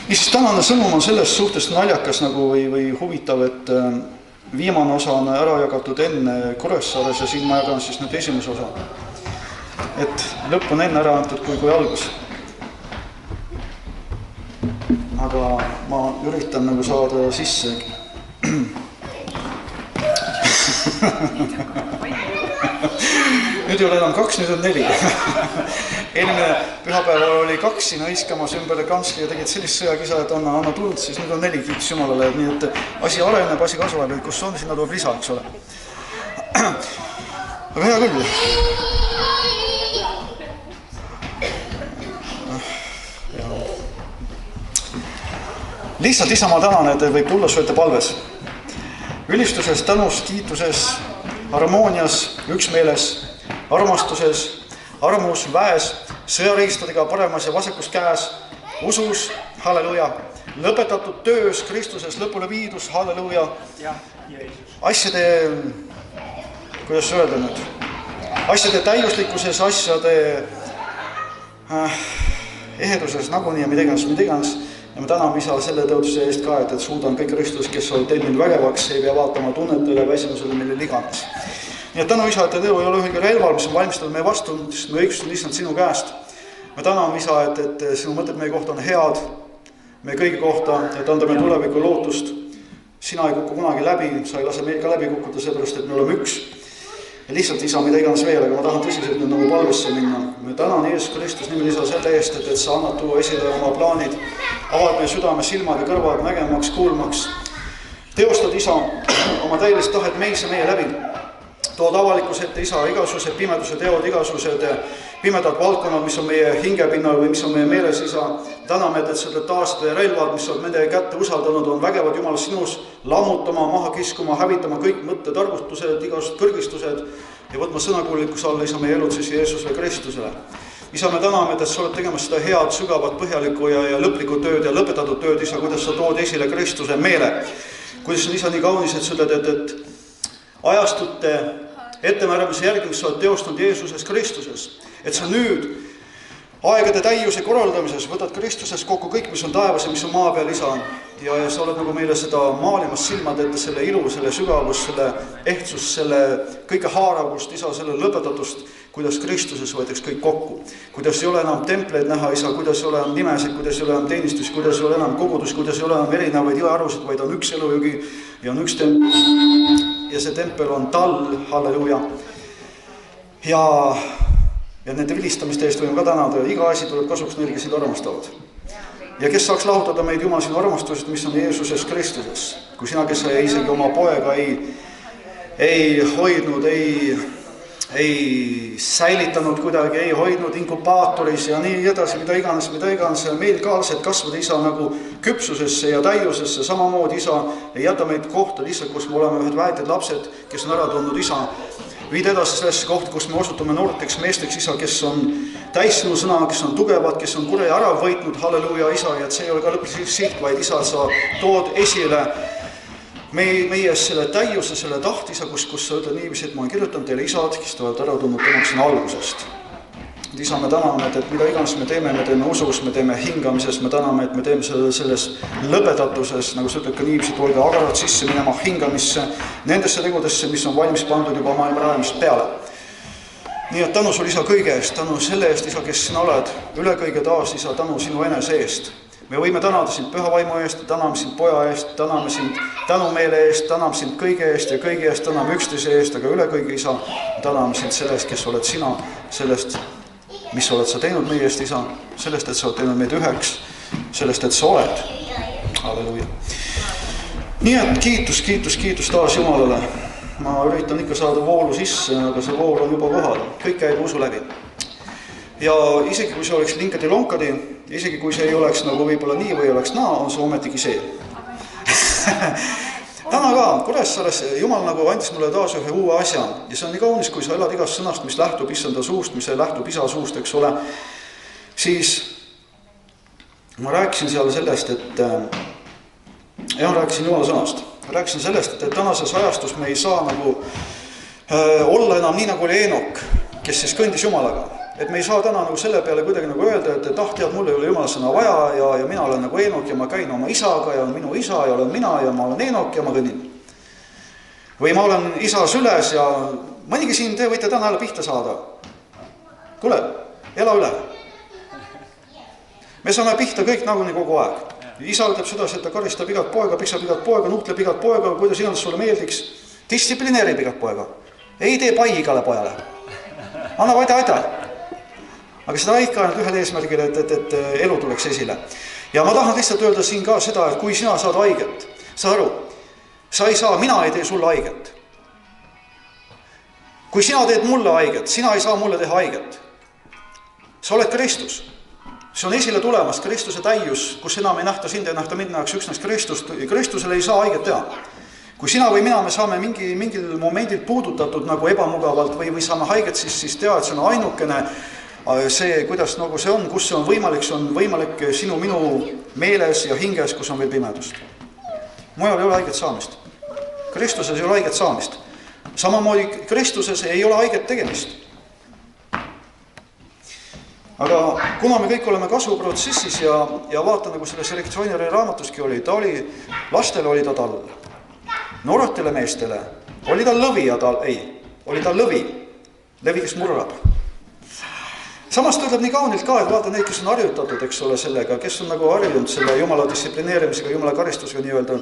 Siis tänane sõnum on selles suhtes naljakas nagu või huvitav, et viimane osa on ära jagatud enne Kuressaares ja siin ma jagan siis nüüd esimese osa. Et lõpp on enne ära antud kui algus. Aga ma üritan nagu saada sisse. Nüüd ei ole enam 2, nüüd on 4. Eelmine pühapäeval oli 2 sinna iskamas ümber kantsli ja tegid sellist sõjakisa, et anna tuld, siis nüüd on 4 kiitus Jumalale. Nii et asi areneb, asi kasvab, kus on, sinna tuleb lisa, eks ole. Aga hea küll. Lihtsalt isa ma tänan, et võib tulla suete palves. Ülistuses, tänus, kiituses, harmoonias, üksmeeles, armastuses, armus, väes, sõjariistadega paremas ja vasakus käes, usus, halleluja, lõpetatud töös, Kristuses lõpule viidus, halleluja, asjade, kuidas öelda nüüd, asjade täiuslikkuses, asjade eheduses, nagunii ja mida iganes. Ja me täname isa selle tõotuse eest ka, et suudan kõik Kristus, kes on teinud vägevaks, ei pea vaatama tunnetele, väsimusele, millele iganes. Nii et tänu isa, et teo ei ole ühegi relval, mis on valmistatud meie vastu, sest me õigustan lihtsalt sinu käest. Me täname isa, et sinu mõtted meie kohta on head, meie kõigi kohta, et anda meie tuleviku lootust. Sina ei kukku kunagi läbi, sa ei lase meil ka läbi kukkuda, seepärast, et me oleme üks. Ja lihtsalt isa, mida iganes veel, aga ma tahan tõsiselt nüüd nagu palvesse minna. Me tänan Jeesus Kristus nimel isa selle eest, et sa annad tuua esile oma plaanid, avad meie südame, silmad ja kõrvad nägemaks, kuulmaks. Teostad isa oma täielist tahet meis ja meie läbi. Tood avalikus ette isa igasugused pimeduse teod, igasugused pimedad valdkonnad, mis on meie hingepinnal või mis on meie meeles isa. Täname, et seda taastada relvad, mis on nende kätte usaldanud, on vägevad Jumal sinus lammutama, maha kiskuma, hävitama kõik mõtted, arvutused, igasugused kõrgistused ja võtma sõnakuullikus alla isa meie elud siis Jeesusele Kristusele. Isa, me täname, et sa oled tegemas seda head, sügavat, põhjalikku ja lõplikku tööd ja lõpetatud tööd, isa, kuidas sa tood esile Kristuse meele. Kuidas on isa nii kaunis, et sa ütled, et ajastute ettemääramise järgi, mis sa oled teostanud Jeesuses Kristuses, et sa nüüd aegade täiuse korraldamises võtad Kristuses kokku kõik, mis on taevas ja mis on maa peal, isa. Ja sa oled nagu meile seda maalimas silmad ette, selle ilu, selle sügavus, selle ehtsus, selle kõige haaravust, isa, selle lõpetatust, kuidas Kristuses võetaks kõik kokku. Kuidas ei ole enam templeid näha, isa, kuidas ei ole enam nimesid, kuidas ei ole enam teenistus, kuidas ei ole enam kogudus, kuidas ei ole enam erinevaid jõearusid, vaid on üks elujõgi ja on üks tempel. Ja see tempel on tall, halleluja. Ja nende vilistamiste eest võime ka tänada. Iga asi tuleb kasuks neile, kes sind armastavad. Ja kes saaks lahutada meid Jumal sinu armastusest, mis on Jeesuses Kristuses. Kui sina, kes sa isegi oma poega ei hoidnud, ei säilitanud kuidagi, ei hoidnud inkubaatoris ja nii edasi, mida iganes meil kaalsed kasvada isa nagu küpsusesse ja täiusesse, samamoodi isa ei jäta meid kohta lihtsalt, kus me oleme ühed väeted lapsed, kes on ära tundnud isa. Viid edasi sellesse kohta, kus me osutume noorteks meesteks isa, kes on täis sinu sõna, kes on tugevad, kes on kure ära võitnud, halleluja isa, ja et see ei ole ka lõplik siht, vaid isa, sa tood esile meie selle täiuse, selle tahtisa, kus sa ütled niiviisi, et ma olen kirjutanud teile isad, kes te olete ära tundnud temaks sinna algusest. Isa, me täname, et mida iganes me teeme usus, me teeme hingamises, me täname, et me teeme selles lõpetatuses, nagu sa ütled ka niiviisi, olge agarad sisse minema hingamisse, nendesse tegudesse, mis on valmis pandud juba maailma rajamist peale. Nii et tänu sul isa kõige eest, tänu selle eest isa, kes sina oled, üle kõige taas isa, tänu sinu enese eest. Me võime tänada sind püha vaimu eest, täname sind poja eest, täname sind tänumeele eest, täname sind kõige eest ja kõige eest täname üksteise eest, aga üle kõige isa, täname sind sellest, kes oled sina, sellest, mis oled sa teinud meie eest, isa, sellest, et sa oled teinud meid üheks, sellest, et sa oled. Halleluja. Nii et kiitus taas Jumalale. Ma üritan ikka saada voolu sisse, aga see vool on juba kohal. Kõik käib usu läbi. Ja isegi kui see oleks linkadi-lonkadi, isegi kui see ei oleks nagu võib-olla nii või oleks naa, on see ometigi see. Täna ka Kuressaares Jumal nagu andis mulle taas ühe uue asja ja see on nii kaunis, kui sa elad igast sõnast, mis lähtub issanda suust, mis lähtub isa suust, eks ole, siis ma rääkisin seal sellest, et rääkisin Jumala sõnast. Rääkisin sellest, et tänases ajastus me ei saa nagu olla enam nii nagu oli Eenok, kes siis kõndis Jumalaga. et me ei saa täna nagu selle peale kuidagi nagu öelda, et tead, mul ei ole jumala sõna vaja ja mina olen nagu Eenok ja ma käin oma isaga ja minu isa ja olen mina ja ma olen Eenok ja ma kõnnin. Või ma olen isa süles ja mõnigi siin te võite täna jälle pihta saada. Tule, ela üle. Me saame pihta kõik nagunii kogu aeg. Isa ütleb sedasi, et ta karistab igat poega, piksab igat poega, nuhtleb igat poega, kuidas iganes sulle meeldiks, distsiplineerib igat poega. Ei tee pai igale pojale. Anna vaid aida. Aga seda ikka ainult ühel eesmärgil, et elu tuleks esile. Ja ma tahan lihtsalt öelda siin ka seda, et kui sina saad haiget, sa aru, sa ei saa, mina ei tee sulle haiget. Kui sina teed mulle haiget, sina ei saa mulle teha haiget. Sa oled Kristus. See on esile tulemas Kristuse täius, kus enam ei nähta sind, ei nähta mind, nähaks üksnes Kristust. Kristusele ei saa haiget teha. Kui sina või mina me saame mingil momendil puudutatud nagu ebamugavalt või saame haiget, siis tea, et see on ainukene see, kuidas nagu see on, kus see on võimalik sinu minu meeles ja hinges, kus on veel pimedust. Mujal ei ole haiget saamist. Kristuses ei ole haiget saamist. Samamoodi Kristuses ei ole haiget tegemist. Aga kuna me kõik oleme kasvuprotsessis ja vaata nagu selle selektsioonile raamatuski oli, lastele oli ta tall. Nooratele meestele oli ta lõvi ja oli ta lõvi, kes murrab. Samas ta ütleb nii kaunilt ka, et vaata neid, kes on harjutatud, eks ole, sellega, kes on nagu harjunud selle jumala distsiplineerimisega, jumala karistusega nii-öelda,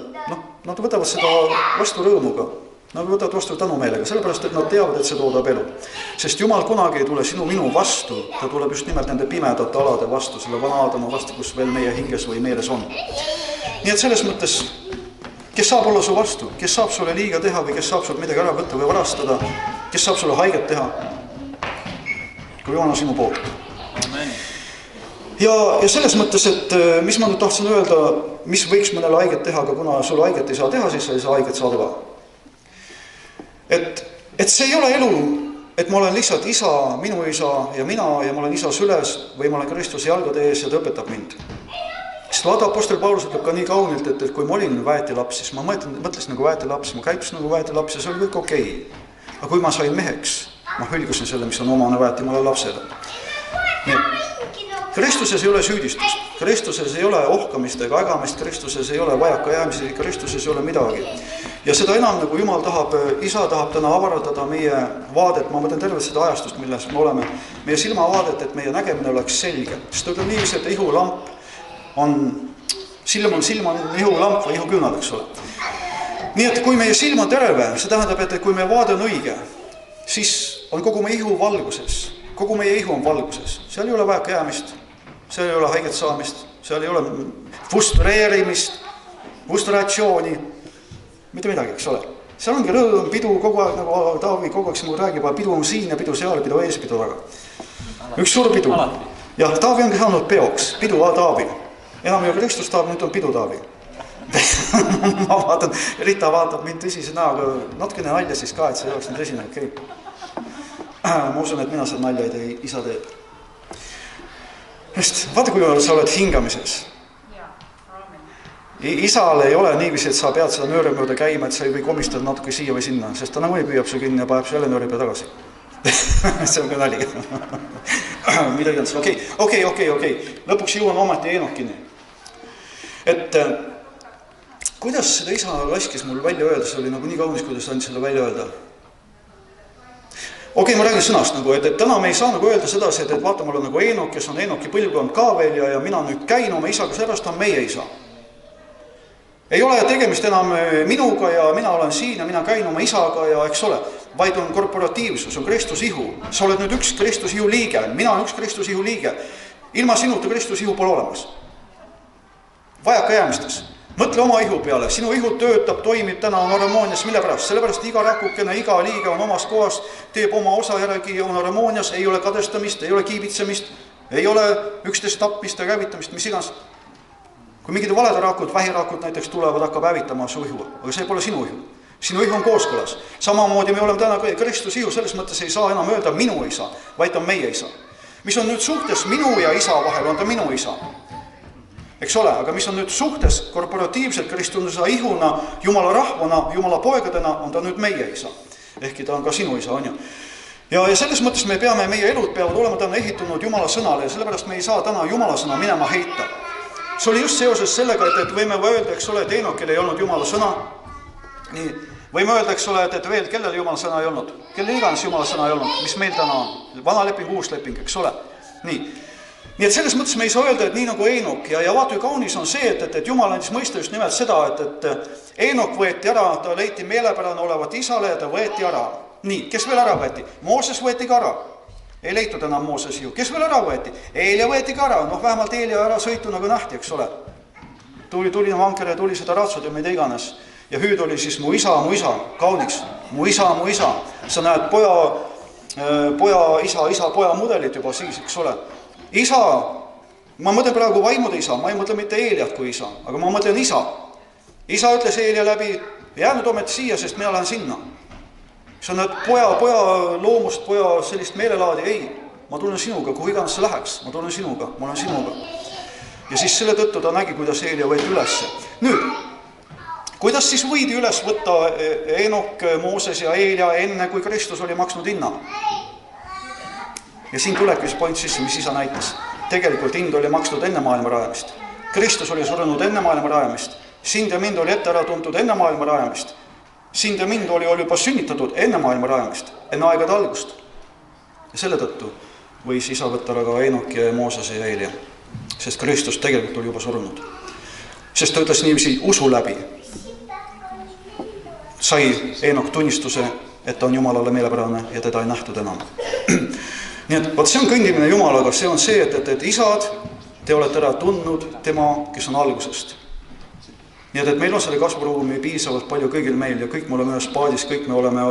nad võtavad seda vastu rõõmuga. Nad võtavad vastu tänumeelega, sellepärast, et nad teavad, et see toodab elu. Sest Jumal kunagi ei tule minu vastu, ta tuleb just nimelt nende pimedate alade vastu, selle vana Aadama vastu, kus veel meie hinges või meeles on. Nii et selles mõttes, kes saab olla su vastu, kes saab sulle liiga teha või kes saab sul midagi ära võtta või varastada, kes saab sulle haiget teha, kui Jumal on sinu poolt. Ja selles mõttes, et mis ma nüüd tahtsin öelda, mis võiks mõnele haiget teha, aga kuna sulle haiget ei saa teha, siis sa ei saa haiget saada ka. Et see ei ole elu, et ma olen lihtsalt isa, minu isa ja mina ja ma olen isa süles või ma olen Kristuse jalgade ees ja ta õpetab mind. Sest vaata, apostel Paulus ütleb ka nii kaunilt, et kui ma olin väetilaps, siis ma mõtlesin nagu väetilaps, ma käitusin nagu väetilaps ja see oli kõik okei. Aga kui ma sain meheks, ma hülgusin selle, mis on omane väetimale lapsele. Kristuses ei ole süüdistust, Kristuses ei ole ohkamist ega ägamist, Kristuses ei ole vajaka jäämisi, Kristuses ei ole midagi. Ja seda enam nagu Jumal tahab, isa tahab täna avardada meie vaadet, ma mõtlen tervet seda ajastust, milles me oleme, meie silmavaadet, et meie nägemine oleks selge. Sest ta ütleb niiviisi, et ihulamp on, silm on ihulamp või ihuküünal, eks ole. Nii et kui meie silm on terve, see tähendab, et kui meie vaade on õige, siis on kogu meie ihu valguses. Kogu meie ihu on valguses. Seal ei ole vajaka jäämist, seal ei ole haiget saamist, seal ei ole frustreerimist, frustratsiooni, mitte midagi, eks ole. Seal ongi rõõm, pidu kogu aeg, nagu Taavi kogu aeg siin räägib, pidu on siin ja pidu seal, pidu ees, pidu taga. Üks suur pidu. Ja Taavi ongi saanud peoks, pidu Taavi. Enam ei ole Kristus Taavi, nüüd on pidu Taavi. Ma vaatan, Rita vaatab mind tõsise näoga, natukene nalja siis ka, et see ei oleks nii tõsine, okei. Ma usun, et mina seda nalja ei tee, isa teeb. Vaata, kui sa oled hingamises. Isal ei ole niiviisi, et sa pead seda nööre mööda käima, et sa ei või komistada natuke siia või sinna, sest ta nagu ei püüab su kinni ja paneb su jälle nööri peale tagasi. See on ka nali. Midagi on see, okei. Lõpuks jõuan omati Eenokini. Et kuidas seda isa laskis mul välja öelda, see oli nagu nii kaunis, kuidas ta andis selle välja öelda. Okei, ma räägin sõnast nagu, et täna me ei saa nagu öelda sedasi, et vaata, mul on nagu Eenok, kes on Eenoki põlvkond ka veel ja mina nüüd käin oma isaga, sellepärast on meie isa. Ei ole tegemist enam minuga ja mina olen siin ja mina käin oma isaga ja eks ole, vaid on korporatiivsus, on Kristus ihu. Sa oled nüüd üks Kristus ihu liige, mina olen üks Kristus ihu liige. Ilma sinuta Kristus ihu pole olemas. Vajaka jäämistes. Mõtle oma ihu peale, sinu ihu töötab, toimib täna on harmoonias, mille pärast? Sellepärast iga rakukene, iga liige on omas kohas, teeb oma osa järgi, on harmoonias, ei ole kadestamist, ei ole kiibitsemist, ei ole üksteist tappist ja käivitamist, mis iganes. Kui mingid valed vähirakud näiteks tulevad, hakkab hävitama su ihu, aga see pole sinu ihu. Sinu ihu on kooskõlas. Samamoodi me oleme täna Kristus ihu, selles mõttes ei saa enam öelda minu isa, vaid on meie isa. Mis on nüüd suhtes minu ja isa vahel, on ta minu isa. Eks ole, aga mis on nüüd suhtes korporatiivselt Kristuse ihuna, Jumala rahvana, Jumala poegadena, on ta nüüd meie isa. Ehkki ta on ka sinu isa, on ju. Ja selles mõttes me peame, meie elud peavad olema täna ehitunud Jumala sõnale ja sellepärast me ei saa täna Jumala sõna minema heita. See oli just seoses sellega, et võime öelda, eks ole, et Eenokil ei olnud Jumala sõna. Nii, võime öelda, eks ole, et veel kellel Jumala sõna ei olnud. Kellel iganes Jumala sõna ei olnud, mis meil täna on. Vana leping, uus leping, eks ole. Nii et selles mõttes me ei saa öelda, et nii nagu Eenok ja vaata ju kaunis on see, et Jumal andis mõista just nimelt seda, et Eenok võeti ära, ta leiti meelepärane olevat isale ja ta võeti ära. Nii, kes veel ära võeti? Mooses võeti ka ära. Ei leitud enam Mooses ju. Kes veel ära võeti? Eelia võeti ka ära. Vähemalt Eelia ära sõitu nagu nähti, eks ole. Tuli vanker ja tuli seda ratsud ja mida iganes. Ja hüüd oli siis mu isa, kauniks. Mu isa. Sa näed poja, isa, poja mudelit juba siis, eks ole. Isa, ma mõtlen praegu vaimude isa, ma ei mõtle mitte Eeliat kui isa, aga ma mõtlen isa. Isa ütles Eelia läbi, jää nüüd ometi siia, sest mina lähen sinna. Sa näed poja loomust, poja sellist meelelaadi, ei, ma tulen sinuga, kuhu iganes sa läheks, ma tulen sinuga, ma olen sinuga. Ja siis selle tõttu ta nägi, kuidas Eelia võeti ülesse. Nüüd, kuidas siis võidi üles võtta Eenok, Mooses ja Eelia enne, kui Kristus oli maksnud hinna? Ja siin tulebki see point sisse, mis isa näitas. Tegelikult hind oli makstud enne maailma rajamist. Kristus oli surunud enne maailma rajamist. Sind ja mind oli ette ära tuntud enne maailma rajamist. Sind ja mind oli juba sünnitatud enne maailma rajamist, enne aegade algust. Ja selle tõttu võis isa võtta ära ka Eenok ja Moosese ja Eelia, sest Kristus tegelikult oli juba surunud. Sest ta ütles niiviisi usu läbi. Sai Eenok tunnistuse, et ta on Jumalale meelepärane ja teda ei nähtud enam. Nii et see on kõndimine Jumalaga, see on see, et isad, te olete ära tundnud tema, kes on algusest. Nii et meil on selle kasvuruumi piisavalt palju kõigil meil ja kõik me oleme ühes paadis, kõik me oleme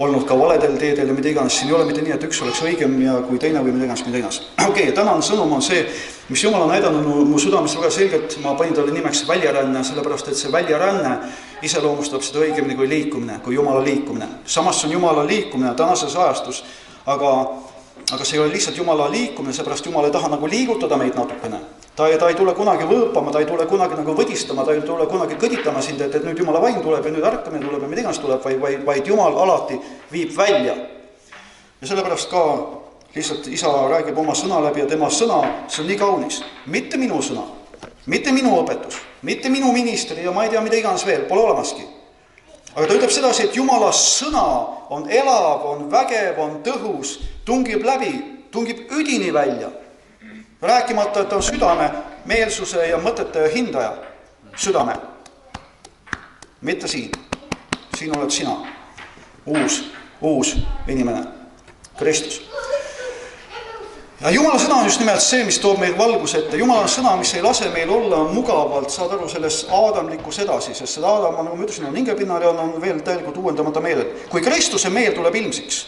olnud ka valedel teedel ja mida iganes. Siin ei ole mitte nii, et üks oleks õigem ja kui teine või mida iganes. Okei, tänane sõnum on see, mis Jumal on näidanud mu südames väga selgelt. Ma panin talle nimeks väljaränne, sellepärast et see väljaränne iseloomustab seda õigemini kui liikumine, kui Jumala liikumine. Samas on Jumala liikumine tänases ajastus, aga see ei ole lihtsalt Jumala liikumine, seepärast Jumal ei taha nagu liigutada meid natukene. Ta ei tule kunagi võõpama, ta ei tule kunagi nagu võdistama, ta ei tule kunagi kõditama sind, et nüüd Jumala vaim tuleb ja nüüd ärkamine tuleb ja mida iganes tuleb, vaid Jumal alati viib välja. Ja sellepärast ka lihtsalt isa räägib oma sõna läbi ja tema sõna, see on nii kaunis. Mitte minu sõna, mitte minu õpetus, mitte minu ministri ja ma ei tea, mida iganes veel, pole olemaski. Aga ta ütleb sedasi, et Jumala sõna on elav, on vägev, on tõhus, tungib läbi, tungib üdini välja. Rääkimata, et on südame, meelsuse ja mõtete hindaja. Südame. Mitte siin. Siin oled sina. Uus inimene. Kristus. Ja Jumala sõna on just nimelt see, mis toob meil valgus ette. Jumala sõna, mis ei lase meil olla mugavalt, saad aru selles aadamlikus edasi, sest seda Aadam, nagu ma ütlesin, on hingepinnal ja on veel täielikult uuendamata meeled. Kui Kristuse meel tuleb ilmsiks,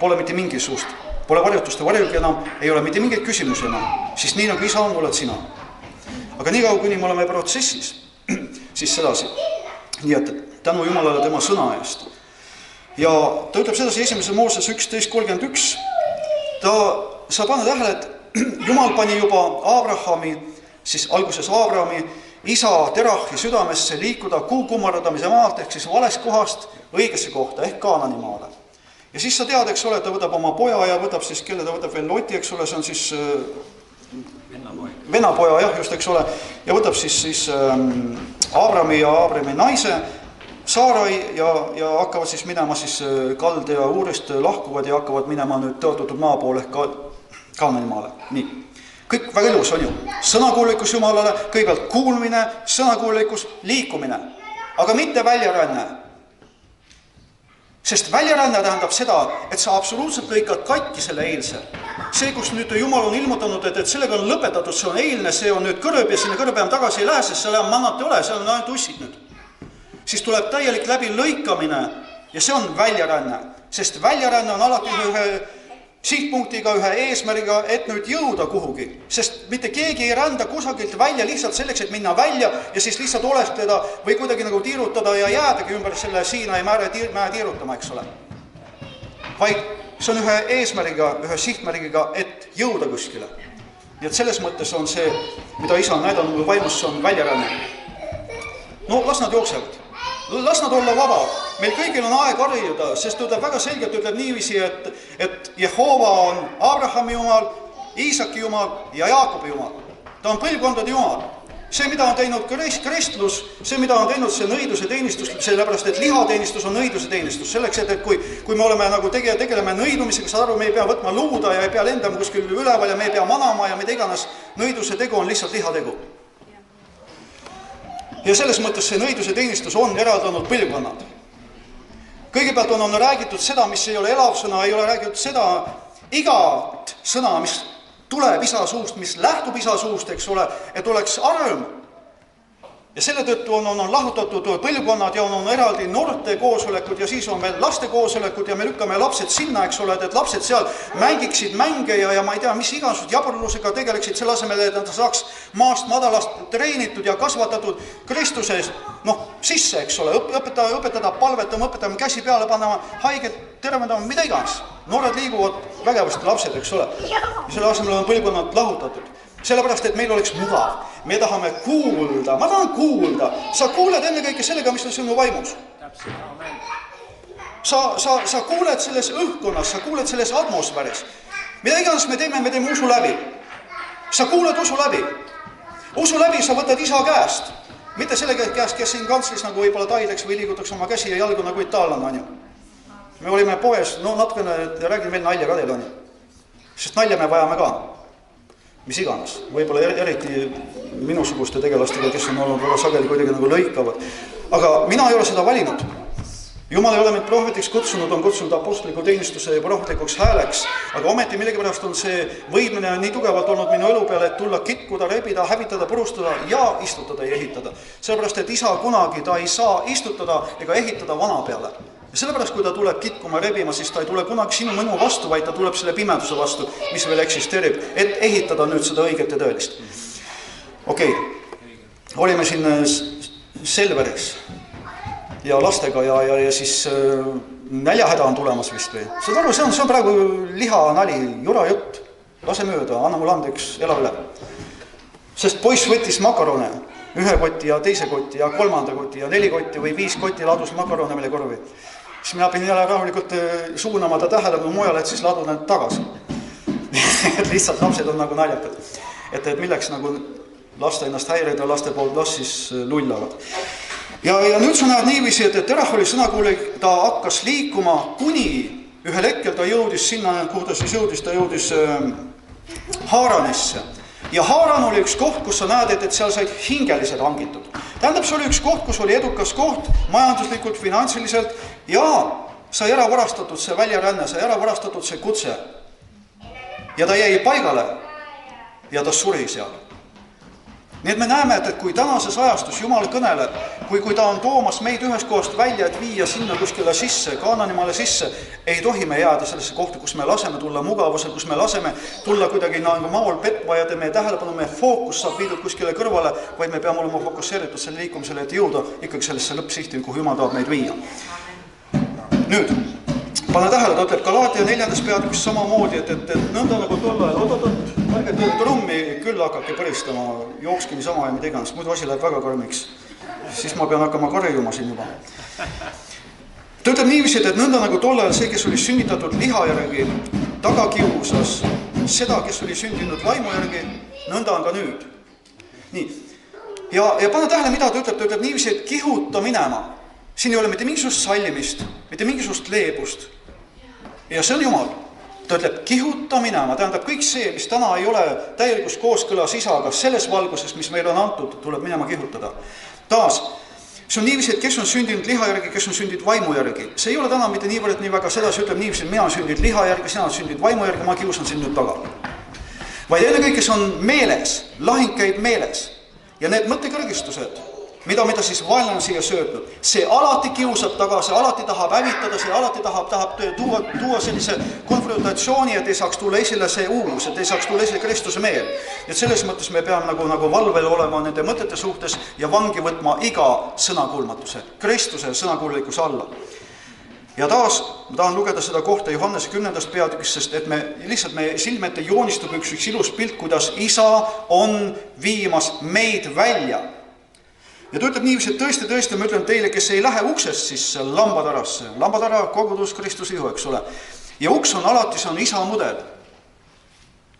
pole mitte mingisugust, pole varjutuste varjugi enam, ei ole mitte mingeid küsimusi enam, siis nii nagu isa on, oled sina. Aga nii kaua, kuni me oleme protsessis, siis sedasi. Nii et tänu Jumalale tema sõna eest. Ja ta ütleb sedasi 1. Mooses 11.31, sa pane tähele, et Jumal pani juba Abrahami, siis alguses Abrahami, isa Terahi südamesse liikuda kuukummardamise maalt, ehk siis valest kohast õigesse kohta, ehk Kaanani maale. Ja siis sa tead, eks ole, ta võtab oma poja ja võtab siis, kelle ta võtab veel Loti, eks ole, see on siis vennapoja, jah, just, eks ole, ja võtab siis Abrami ja Abrami naise, Saarai ja hakkavad siis minema siis kalde ja uurist lahkuvad ja hakkavad minema nüüd tõotatud maa poole ehk Kaanani maale. Nii. Kõik väga ilus on ju. Sõnakuulikus Jumalale, kõigepealt kuulmine, sõnakuulikus, liikumine, aga mitte väljaränne. Sest väljaränne tähendab seda, et sa absoluutselt lõikad katki selle eilse. See, kus nüüd Jumal on ilmutanud, et sellega on lõpetatud, see on eilne, see on nüüd kõrb ja sinna kõrbe enam tagasi ei lähe, sest seal mannat ei ole, seal on ainult ussid nüüd. Siis tuleb täielik läbi lõikamine ja see on väljaränne. Sest väljaränne on alati ühe sihtpunktiga, ühe eesmärgiga, et nüüd jõuda kuhugi. Sest mitte keegi ei rända kusagilt välja lihtsalt selleks, et minna välja ja siis lihtsalt olestleda või kuidagi nagu tiirutada ja jäädagi ümber selle Siinai mäe tiirutama, eks ole. Vaid see on ühe eesmärgiga, ühe sihtmärgiga, et jõuda kuskile. Nii et selles mõttes on see, mida isa on näidanud vaimus, see on väljaränne. No las nad jooksevad. Las nad olla vabad. meil kõigil on aeg harjuda, sest ütleb väga selgelt, ütleb niiviisi, et Jehova on Abrahami jumal, Iisaki jumal ja Jaakobi jumal. Ta on põlvkondade jumal. See, mida on teinud kristlus, see, mida on teinud see nõiduse teenistus, sellepärast, et lihateenistus on nõiduse teenistus. Selleks, et kui me oleme nagu tegeleme nõidumisega, saad aru, me ei pea võtma luuda ja ei pea lendama kuskil üleval ja me ei pea manama ja mida iganes. Nõiduse tegu on lihtsalt lihategu. Ja selles mõttes see nõiduse teenistus on eraldanud põlvkonnad. Kõigepealt on räägitud seda, mis ei ole elav sõna, ei ole räägitud seda igat sõna, mis tuleb isa suust, mis lähtub isa suust, eks ole, et oleks arm. Ja selle tõttu on lahutatud põlvkonnad ja on eraldi noorte koosolekud ja siis on veel laste koosolekud ja me lükkame lapsed sinna, eks ole, et lapsed seal mängiksid mänge ja ma ei tea, mis igasugust jaburlusega tegeleksid selle asemel, et nad saaks maast madalast treenitud ja kasvatatud Kristuses sisse, eks ole, õpetada palvetama, õpetama käsi peale, panema haiget, tervendama, mida iganes. Noored liiguvad vägevasti lapsed, eks ole. Ja selle asemel on põlvkonnad lahutatud. Sellepärast, et meil oleks mugav. Me tahame kuulda. Ma tahan kuulda. Sa kuuled ennekõike sellega, mis on sinu vaimus. Sa kuuled selles õhkkonnas, sa kuuled selles atmosfääris. Mida iganes me teeme usu läbi. Sa kuuled usu läbi. Usu läbi sa võtad isa käest. Mitte selle käest, kes siin kantslis nagu võib-olla taideks või liigutaks oma käsi ja jalgu nagu itaallanna, on ju. Me olime poes, natukene räägin veel nalja ka teil, on ju. Sest nalja me vajame ka. Mis iganes. Võib-olla eriti minusuguste tegelastega, kes on olnud väga sageli kuidagi nagu lõikavad. Aga mina ei ole seda valinud. Jumal ei ole mind prohvetiks kutsunud, on kutsunud apostliku teenistuse ja prohvetlikuks hääleks, aga ometi millegipärast on see võidmine nii tugevalt olnud minu elu peale, et tulla kitkuda, rebida, hävitada, purustada ja istutada ja ehitada. Sellepärast, et isa kunagi ta ei saa istutada ega ehitada vana peale. Ja sellepärast, kui ta tuleb kitkuma, rebima, siis ta ei tule kunagi sinu mõnu vastu, vaid ta tuleb selle pimeduse vastu, mis veel eksisteerib, et ehitada nüüd seda õiget ja tõelist. Okei. Olime siin Selveris ja lastega ja siis näljahäda on tulemas vist või. Saad aru, see on praegu liha nali, jura jutt. Lase mööda, anna mulle andeks, ela üle. Sest poiss võttis makarone, ühe koti ja teise koti ja kolmanda koti ja 4 kotti või 5 kotti ladus makarone meile korvi. Siis mina pidin jälle rahulikult suunama ta tähelepanu mujale, et siis ladu need tagasi. Et lihtsalt lapsed on nagu naljakad. Et milleks nagu laste ennast häirida, laste poolt las siis lullavad. Ja nüüd sa näed niiviisi, et terah oli sõnakuulik, ta hakkas liikuma, kuni ühel hetkel ta jõudis sinna, kuhu ta siis jõudis, ta jõudis Haaranisse. Ja Haaran oli üks koht, kus sa näed, et seal said hingelised hangitud. Tähendab, see oli üks koht, kus oli edukas koht, majanduslikult, finantsiliselt ja sai ära varastatud see väljaränne, sai ära varastatud see kutse. Ja ta jäi paigale ja ta suri seal. Nii et me näeme, et kui tänases ajastus Jumal kõneleb, kui ta on toomas meid ühest kohast välja, et viia sinna kuskile sisse, Kaananimaale sisse, ei tohi me jääda sellesse kohta, kus me laseme tulla mugavusel, kus me laseme tulla kuidagi nagu maol petva ja meie tähelepanu, meie fookus saab viidud kuskile kõrvale, vaid me peame olema fokusseeritud selle liikumisele, et jõuda ikkagi sellesse lõppsihti, kuhu Jumal tahab meid viia. Nüüd, pane tähele, ta ütleb Galaatia 4. peatükis samamoodi, et nõnda nagu tolle ärge trummi küll hakake põristama, jookski niisama ja mida iganes, muidu asi läheb väga karmiks. Siis ma pean hakkama karjuma siin juba. Ta ütleb niiviisi, et nõnda nagu tollel see, kes oli sünnitatud liha järgi, taga kiusas seda, kes oli sündinud vaimu järgi, nõnda on ka nüüd. Nii. Ja pane tähele, mida ta ütleb niiviisi, et kihuta minema. Siin ei ole mitte mingisugust sallimist, mitte mingisugust leebust. Ja see on Jumal. Ta ütleb, kihuta minema, tähendab kõik see, mis täna ei ole täielikus kooskõlas isaga, selles valguses, mis meil on antud, tuleb minema kihutada. Taas, see on niiviisi, et kes on sündinud liha järgi, kes on sündinud vaimu järgi. See ei ole täna mitte niivõrd nii väga seda, see ütleb niiviisi, et mina on sündinud liha järgi, sina on sündinud vaimu järgi, ma kiusan sind nüüd taga. Vaid enne kõik, kes on meeles, lahing käib meeles ja need mõttekõrgistused, mida siis vaenlane on siia söötnud. See alati kiusab taga, see alati tahab hävitada, see alati tahab tuua sellise konfrontatsiooni, et ei saaks tulla esile see uus, et ei saaks tulla esile Kristuse meel. Et selles mõttes me peame nagu valvel olema nende mõtete suhtes ja vangi võtma iga sõnakuulmatuse, Kristuse sõnakuullikkuse alla. Ja taas ma tahan lugeda seda kohta Johannese 10. peatükis, sest et lihtsalt me silmete joonistub üks ilus pilt, kuidas isa on viimas meid välja. Ja ta ütleb niiviisi, et tõesti, ma ütlen teile, kes ei lähe uksest, siis lambatarasse. Lambatara, kogudus, Kristuse ihu, eks ole. Ja uks on alati, see on isa mudel.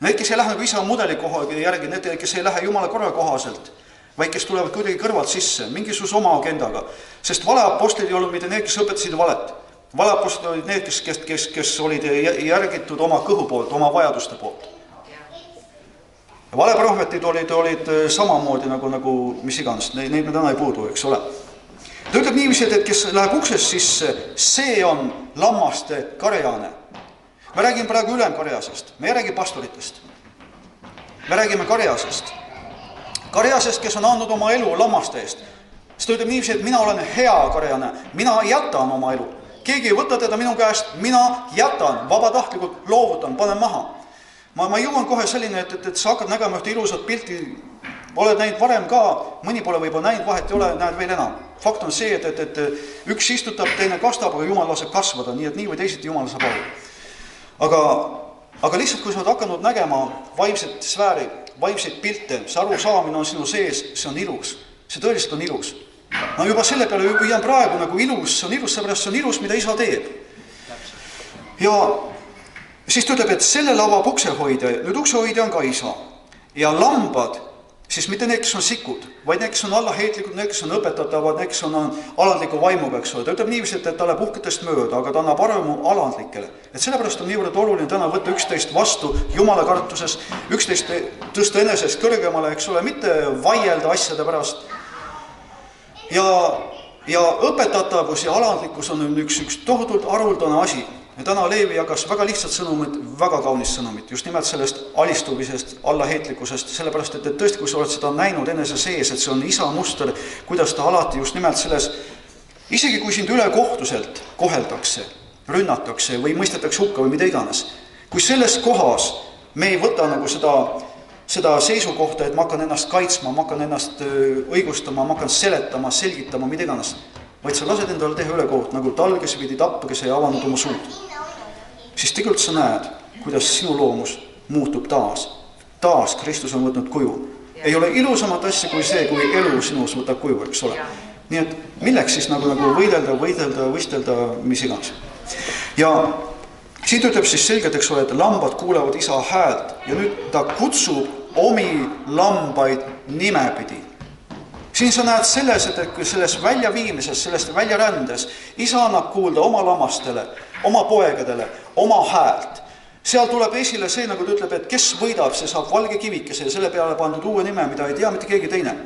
Need, kes ei lähe nagu isa mudeli koha järgi, need, kes ei lähe Jumala korra kohaselt, vaid kes tulevad kuidagi kõrvalt sisse, mingisuguse oma agendaga. Sest valeapostlid ei olnud mitte need, kes õpetasid valet. Valeapostlid olid need, kes olid järgitud oma kõhu poolt, oma vajaduste poolt. Ja valeprohvetid olid samamoodi nagu mis iganes, neid me täna ei puudu, eks ole. Ta ütleb niiviisi, et kes läheb uksest sisse, see on lammaste karjane. Me räägime praegu ülemkarjasest, me ei räägi pastoritest. Me räägime karjasest. Karjasest, kes on andnud oma elu lammaste eest. Siis ta ütleb niiviisi, et mina olen hea karjane, mina jätan oma elu. Keegi ei võta teda minu käest, mina jätan, vabatahtlikult loovutan, panen maha. Ma jõuan kohe selline, et sa hakkad nägema ühte ilusat pilti, oled näinud varem ka, mõni pole võib-olla näinud, vahet ei ole, näed veel enam. Fakt on see, et üks istutab, teine kastab, aga Jumal laseb kasvada, nii et nii või teisiti Jumal saab aru. Aga lihtsalt, kui sa oled hakanud nägema vaimset sfääri, vaimseid pilte, see arusaamine on sinu sees, see on ilus. See tõeliselt on ilus. Ma juba selle peale jään praegu nagu ilus, see on ilus, seepärast see on ilus, mida isa teeb. Ja siis ta ütleb, et sellel avab uksehoidja, nüüd uksehoidja on ka isa. Ja lambad, siis mitte need, kes on sikud, vaid need, kes on allaheitlikud, need, kes on õpetatavad, need, kes on alandliku vaimuga, eks ole. Ta ütleb niiviisi, et ta läheb uhketest mööda, aga ta annab armu alandlikele. Et sellepärast on niivõrd oluline täna võtta üksteist vastu Jumala kartuses, üksteist tõsta enesest kõrgemale, eks ole, mitte vaielda asjade pärast. Ja õpetatavus ja alandlikkus on üks tohutult haruldane asi. Ja täna Leevi jagas väga lihtsalt sõnumit, väga kaunist sõnumit, just nimelt sellest alistumisest, allaheitlikkusest, sellepärast, et tõesti, kui sa oled seda näinud enese sees, et see on isa muster, kuidas ta alati just nimelt selles, isegi kui sind ülekohtuselt koheldakse, rünnatakse või mõistetakse hukka või mida iganes, kui selles kohas me ei võta nagu seda seisukohta, et ma hakkan ennast kaitsma, ma hakkan ennast õigustama, ma hakkan seletama, selgitama, mida iganes, vaid sa lased endale teha ülekoht, nagu tal, kes pidi tappa, kes ei avanud oma suud. Siis tegelikult sa näed, kuidas sinu loomus muutub taas. Taas Kristus on võtnud kuju. Ei ole ilusamat asja kui see, kui elu sinus võtab kuju, eks ole. Nii et milleks siis nagu võistelda, mis iganes. Ja siit ütleb siis selgelt, eks ole, et lambad kuulevad isa häält ja nüüd ta kutsub omi lambaid nimepidi. Siin sa näed selles, et selles väljaviimises, sellest väljarändes, isa annab kuulda oma lammastele, oma poegadele, oma häält. Seal tuleb esile see, nagu ta ütleb, et kes võidab, see saab valge kivikese ja selle peale pandud uue nime, mida ei tea mitte keegi teine.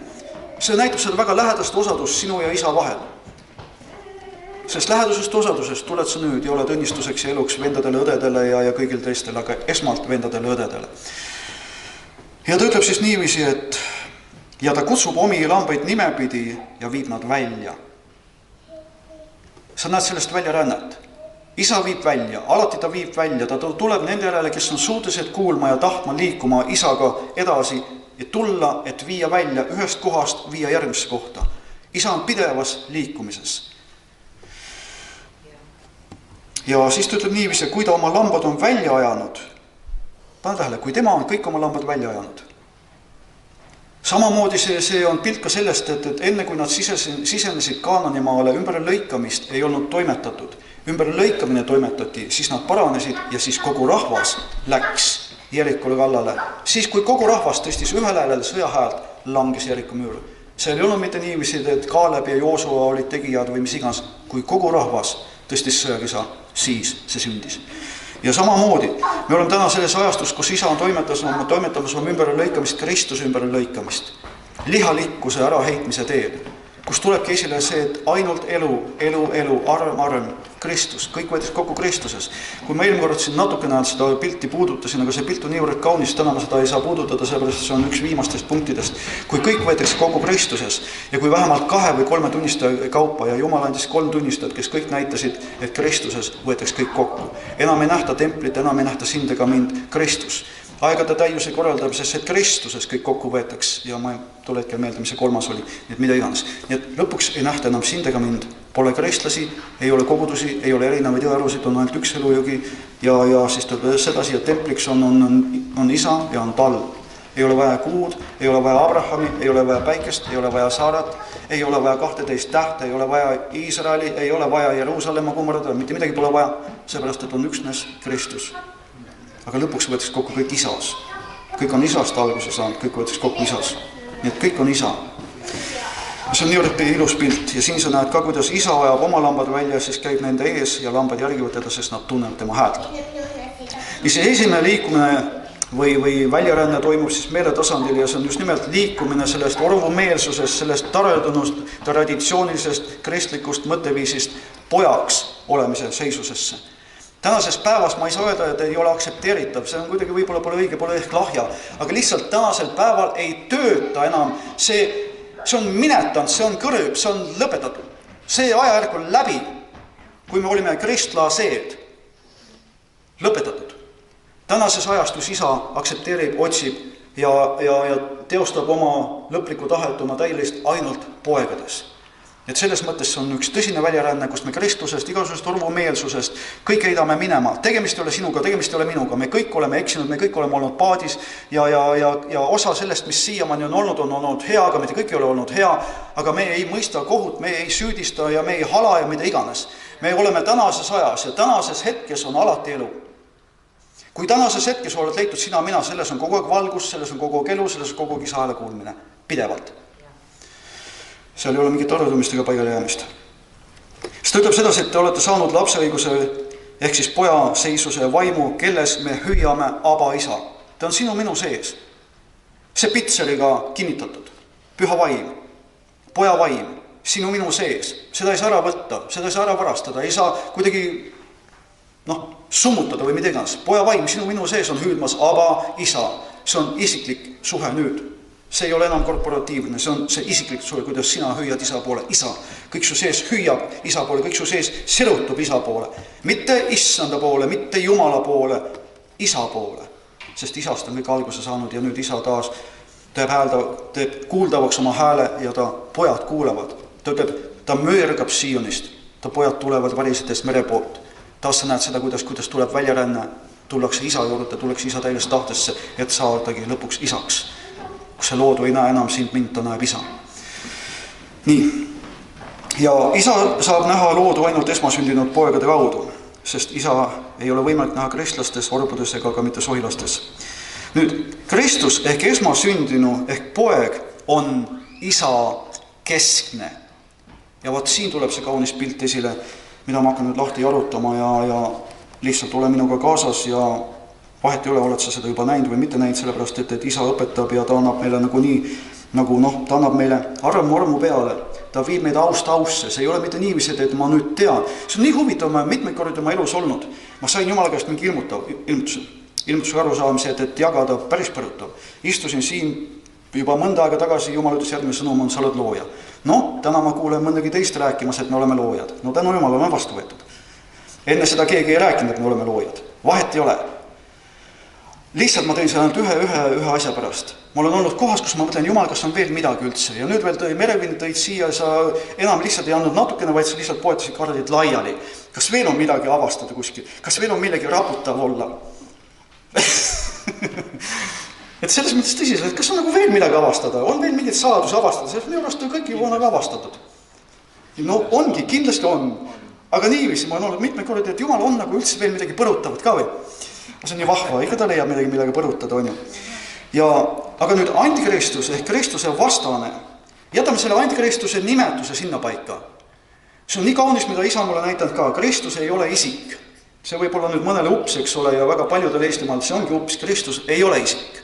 See näitab seda väga lähedast osadust sinu ja isa vahel. Sest lähedusest osadusest tuled sa nüüd ja oled õnnistuseks ja eluks vendadele, õdedele ja kõigil teistele, aga esmalt vendadele, õdedele. Ja ta ütleb siis niiviisi, et ja ta kutsub omi lambaid nimepidi ja viib nad välja. Sa näed sellest väljarännet. Isa viib välja, alati ta viib välja, ta tuleb nende järele, kes on suutelised kuulma ja tahtma liikuma isaga edasi, et tulla, et viia välja ühest kohast, viia järgmisse kohta. Isa on pidevas liikumises. Ja siis ta ütleb niiviisi, kui ta oma lambad on välja ajanud, pane tähele, kui tema on kõik oma lambad välja ajanud. Samamoodi see on pilt ka sellest, et enne kui nad sisenesid Kaananimaale, ümber lõikamist ei olnud toimetatud. Ümber lõikamine toimetati, siis nad paranesid ja siis kogu rahvas läks Jerikole kallale. Siis kui kogu rahvas tõstis ühel häälel sõjahäält, langes Jeriko müür. See ei olnud mitte niiviisi, et Kaaleb ja Joosua olid tegijad või mis iganes. Kui kogu rahvas tõstis sõjakisa, siis see sündis. Ja samamoodi, me oleme täna selles ajastus, kus isa on toimetamas oma ümberlõikamist, Kristuse ümberlõikamist, lihalikkuse äraheitmise teel, kus tulebki esile see, et ainult elu, arm, Kristus, kõik võetakse kokku Kristuses. Kui ma eelmine kord siin natukene seda pilti puudutasin, aga see pilt on niivõrd kaunis, täna ma seda ei saa puudutada, sellepärast see on üks viimastest punktidest. Kui kõik võetakse kokku Kristuses ja kui vähemalt 2 või 3 tunnistaja kaupa ja Jumal andis 3 tunnistajat, kes kõik näitasid, et Kristuses võetakse kõik kokku. Enam ei nähta templit, enam ei nähta sind ega mind, Kristus. Aegade täiuse korraldamises, et Kristuses kõik kokku võetaks ja ma ei tule hetkel meelde, mis see 3. oli, nii et mida iganes. Nii et lõpuks ei nähta enam sind ega mind, pole kristlasi, ei ole kogudusi, ei ole erinevaid jõelusid, on ainult üks elujõgi ja siis tuleb sedasi, et templiks on isa ja on tal. ei ole vaja kuud, ei ole vaja Abrahami, ei ole vaja päikest, ei ole vaja Saarat, ei ole vaja 12 tähte, ei ole vaja Iisraeli, ei ole vaja Jeruusalemma kummarada, mitte midagi pole vaja, seepärast, et on üksnes Kristus. Aga lõpuks võetakse kokku kõik isas. Kõik on isast alguse saanud, kõik võetakse kokku isas. Nii et kõik on isa. See on niivõrd ilus pilt ja siin sa näed ka, kuidas isa ajab oma lambad välja, siis käib nende ees ja lambad järgivad teda, sest nad tunnevad tema häält. Ja see esimene liikumine või väljaränne toimub siis meeletasandil ja see on just nimelt liikumine sellest orvumeelsusest, sellest taredunust, traditsioonilisest, kristlikust mõtteviisist pojaks olemise seisusesse. Tänases päevas ma ei saa öelda, et ei ole aktsepteeritav, see on kuidagi võib-olla pole õige, pole ehk lahja, aga lihtsalt tänasel päeval ei tööta enam, see on minetanud, see on kõrb, see on lõpetatud. See ajajärk on läbi, kui me olime kristlaseed, lõpetatud. Tänases ajastus isa aktsepteerib, otsib ja teostab oma lõplikku tahet, oma täielist ainult poegades. Et selles mõttes on üks tõsine väljaränne, kus me Kristusest, igasugusest orvumeelsusest, kõik heidame minema. Tegemist ei ole sinuga, tegemist ei ole minuga. Me kõik oleme eksinud, me kõik oleme olnud paadis ja osa sellest, mis siiamaani on olnud hea, aga mitte kõik ei ole olnud hea, aga me ei mõista kohut, me ei süüdista ja me ei hala ja mida iganes. Me oleme tänases ajas ja tänases hetkes on alati elu. Kui tänases hetkes oled leitud sina, mina, selles on kogu aeg valgus, selles on kogu aeg elu, selles on kogu aeg isa hääle kuulmine. Pidevalt. Seal ei ole mingit arvudumist ega paigale jäämist. Siis ta ütleb sedasi, et te olete saanud lapseõiguse ehk siis poja seisuse vaimu, kelles me hüüame aba isa. Ta on sinu minu sees. See pitseriga kinnitatud. Püha vaim, poja vaim, sinu minu sees. Seda ei saa ära võtta, seda ei saa ära varastada, ei saa kuidagi summutada või mida iganes. Poja vaim, sinu minu sees on hüüdmas aba isa. See on isiklik suhe nüüd. See ei ole enam korporatiivne, see on see isiklik suhe, kuidas sina hüüad isa poole. Isa, kõik su sees hüüab isa poole, kõik su sees sirutub isa poole. Mitte issanda poole, mitte Jumala poole, isa poole. Sest isast on kõik alguse saanud ja nüüd isa taas teeb kuuldavaks oma hääle ja ta pojad kuulevad. Ta ütleb, ta möörgab Sionist, ta pojad tulevad varisedes mere poolt. Taas sa näed seda, kuidas tuleb väljaränne, tullakse isa juurde, tullakse isa täielist tahtesse, et saadagi lõpuks isaks. Kus see loodu ei näe enam sind, mind ta näeb isa. Nii. Ja isa saab näha loodu ainult esmasündinud poegade kaudu, sest isa ei ole võimalik näha kristlastes, orbudes ega ka mitte sohilastes. Nüüd, Kristus ehk esmasündinu ehk poeg on isa keskne. Ja vaat siin tuleb see kaunis pilt esile, mida ma hakkan nüüd lahti arutama ja lihtsalt ole minuga kaasas ja vahet ei ole, oled sa seda juba näinud või mitte näinud, sellepärast et isa õpetab ja ta annab meile ta annab meile armu peale, ta viib meid aust ausse, see ei ole mitte niiviisi, et ma nüüd tean. See on nii huvitav, ma mitmeid kordi oma elus olnud. Ma sain Jumala käest mingi ilmutuse arusaamise, et jagada päris põrutav. Istusin siin juba mõnda aega tagasi, Jumal ütles järgmine sõnum on, sa oled looja. Täna ma kuulen mõndagi teist rääkimas, et me oleme loojad. Tänu Jumal oleme vastu võetud. Enne seda keegi ei rääkinud, et me oleme loojad. Vahet ei ole. Lihtsalt ma tõin seda ühe asja pärast. Mul on olnud kohas, kus ma mõtlen, Jumal, kas on veel midagi üldse. Ja nüüd veel merevind tõid siia, sa enam lihtsalt ei andnud natukene, vaid sa lihtsalt poetasid kaardid laiali. Kas veel on midagi avastada kuskil? Kas veel on millegi raputav olla? Et selles mõttes tõsiselt, et kas on veel midagi avastada? On veel mingit saladus avastada? Selles minu arust kõik juba on avastatud. Ongi, kindlasti on. Aga niiviisi ma olen olnud mitme kordi, et Jumal on üldse veel midagi põrutavat ka või? See on nii vahva, ikka ta leiab midagi põrutada, on ju. Aga nüüd antikristus ehk Kristuse vastane, jätame selle antikristuse nimetuse sinna paika. See on nii kaunis, mida isa mulle näitanud ka. Kristus ei ole isik. See võib olla nüüd mõnele ups, eks ole, ja väga paljudel Eestimaal see ongi ups. Kristus ei ole isik.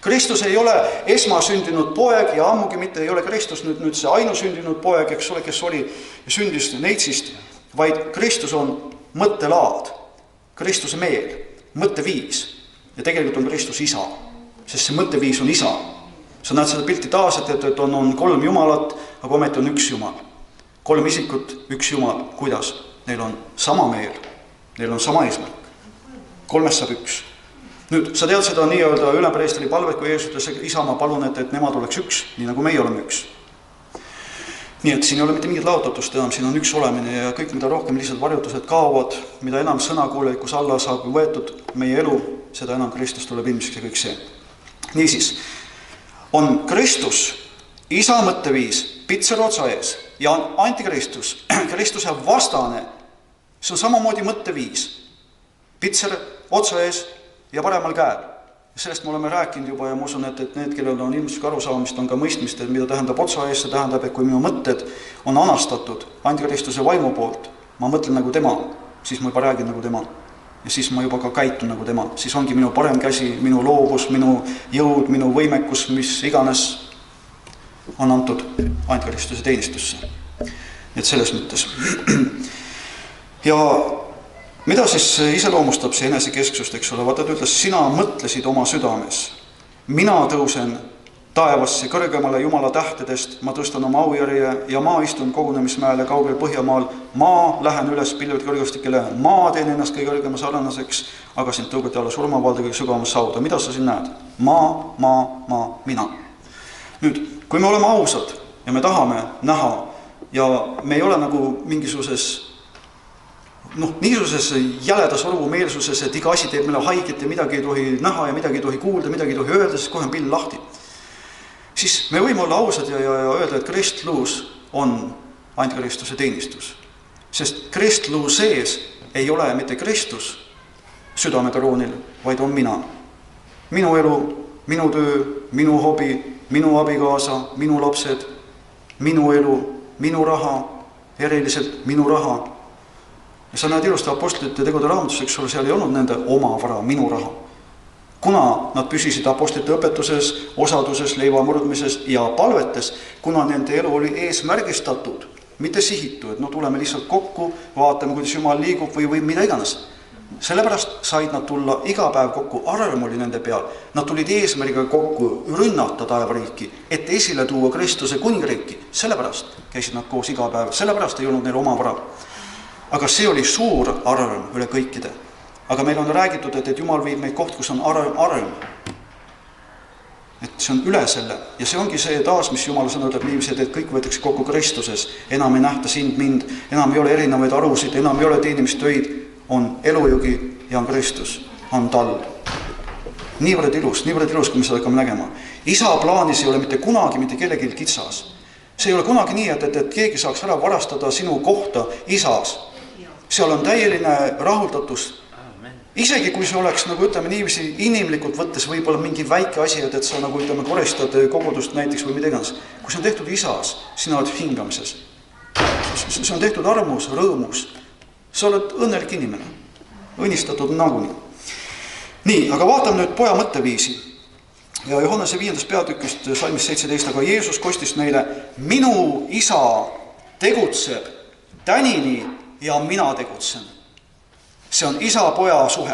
Kristus ei ole esmasündinud poeg ja ammugi mitte ei ole Kristus nüüd see ainusündinud poeg, eks ole, kes oli sündis neitsist, vaid Kristus on mõttelaad, Kristuse meel, mõtteviis ja tegelikult on Kristus isa, sest see mõtteviis on isa. Sa näed seda pilti taas, et on 3 jumalat, aga ometi on 1 jumal. 3 isikut, 1 jumal. Kuidas? Neil on sama meel, neil on sama eesmärk. 3 saab 1. Nüüd, sa tead seda nii-öelda ülempreestri palvet, kui Jeesus ütles, isa, ma palun, et nemad oleks 1, nii nagu meie oleme 1. Nii et siin ei ole mitte mingit laotatust enam, siin on 1 olemine ja kõik, mida rohkem lihtsalt varjutused kaovad, mida enam sõnakuulelikkus alla saab võetud meie elu, seda enam Kristus tuleb ilmsiks ja kõik see. Niisiis, on Kristus, isa mõtteviis, pitser otsa ees ja on antikristus, Kristuse vastane. See on samamoodi mõtteviis, pitser otsa ees ja paremal käel. Sellest me oleme rääkinud juba ja ma usun, et need, kellel on ilmselt arusaamist, on ka mõistmist, et mida tähendab otsa ees, see tähendab, et kui minu mõtted on anastatud antikristuse vaimu poolt, ma mõtlen nagu tema, siis ma juba räägin nagu tema. Ja siis ma juba ka käitun nagu tema. Siis ongi minu parem käsi, minu loovus, minu jõud, minu võimekus, mis iganes on antud antikristuse teenistusse. Et selles mõttes. Ja mida siis iseloomustab see enesekesksust, eks ole? Vaata, ta ütles, sina mõtlesid oma südames. Mina tõusen taevasse kõrgemale Jumala tähtedest, ma tõstan oma aujärje ja ma istun kogunemismäele kaugel Põhjamaal. Ma lähen üles pilved kõrgustikele, ma teen ennast kõige kõrgema sarnaseks, aga sind tõugati alla surmavalda kõige sügavamas sauda. Mida sa siin näed? Mina. Nüüd, kui me oleme ausad ja me tahame näha ja me ei ole nagu mingisuses niisuguses jäledas orumeelsuses, et iga asi teeb meile haiget ja midagi ei tohi näha ja midagi ei tohi kuulda, midagi ei tohi öelda, siis kohe on pill lahti. Siis me võime olla ausad ja öelda, et kristlus on antikristuse teenistus. Sest kristluu sees ei ole mitte Kristus südametroonil, vaid on mina. Minu elu, minu töö, minu hobi, minu abikaasa, minu lapsed, minu elu, minu raha, eriliselt minu raha. Ja sa näed ilusti apostlite tegude raamatus, eks ole, seal ei olnud nende oma vara, minu raha. Kuna nad püsisid apostlite õpetuses, osaduses, leiva murdmises ja palvetes, kuna nende elu oli eesmärgistatud, mitte sihitu, et tuleme lihtsalt kokku, vaatame, kuidas Jumal liigub või mida iganes. Sellepärast said nad tulla iga päev kokku, arm oli nende peal. Nad tulid eesmärgiga kokku rünnata taevariiki, et esile tuua Kristuse kuningriiki. Sellepärast käisid nad koos iga päev, sellepärast ei olnud neil oma vara. Aga see oli suur arm üle kõikide. Aga meil on räägitud, et Jumal viib meid koht, kus on arm. Et see on üle selle. Ja see ongi see taas, mis Jumal sõna ütleb niiviisi, et kõik võetakse kokku Kristuses. Enam ei nähta sind, mind, enam ei ole erinevaid arusid, enam ei ole teenimistöid, on elujugi ja on Kristus, on tal. Niivõrd ilus, kui me seda hakkame nägema. Isa plaanis ei ole mitte kunagi mitte kellelgi kitsas. See ei ole kunagi nii, et keegi saaks ära varastada sinu kohta isas. Seal on täieline rahuldatus. Isegi kui see oleks, nagu ütleme niiviisi, inimlikult võttes võib-olla mingi väike asi, et sa nagu ütleme koristad kogudust näiteks või mida iganes. Kui see on tehtud isas, sina oled hingamises. See on tehtud armus, rõõmus. Sa oled õnnelik inimene. Õnnistatud naguni. Nii, aga vaatame nüüd poja mõtteviisi. Ja Johannese 5. peatükist salmis 17, aga Jeesus kostis neile, minu isa tegutseb tänini ja mina tegutsen. See on isa-poja suhe,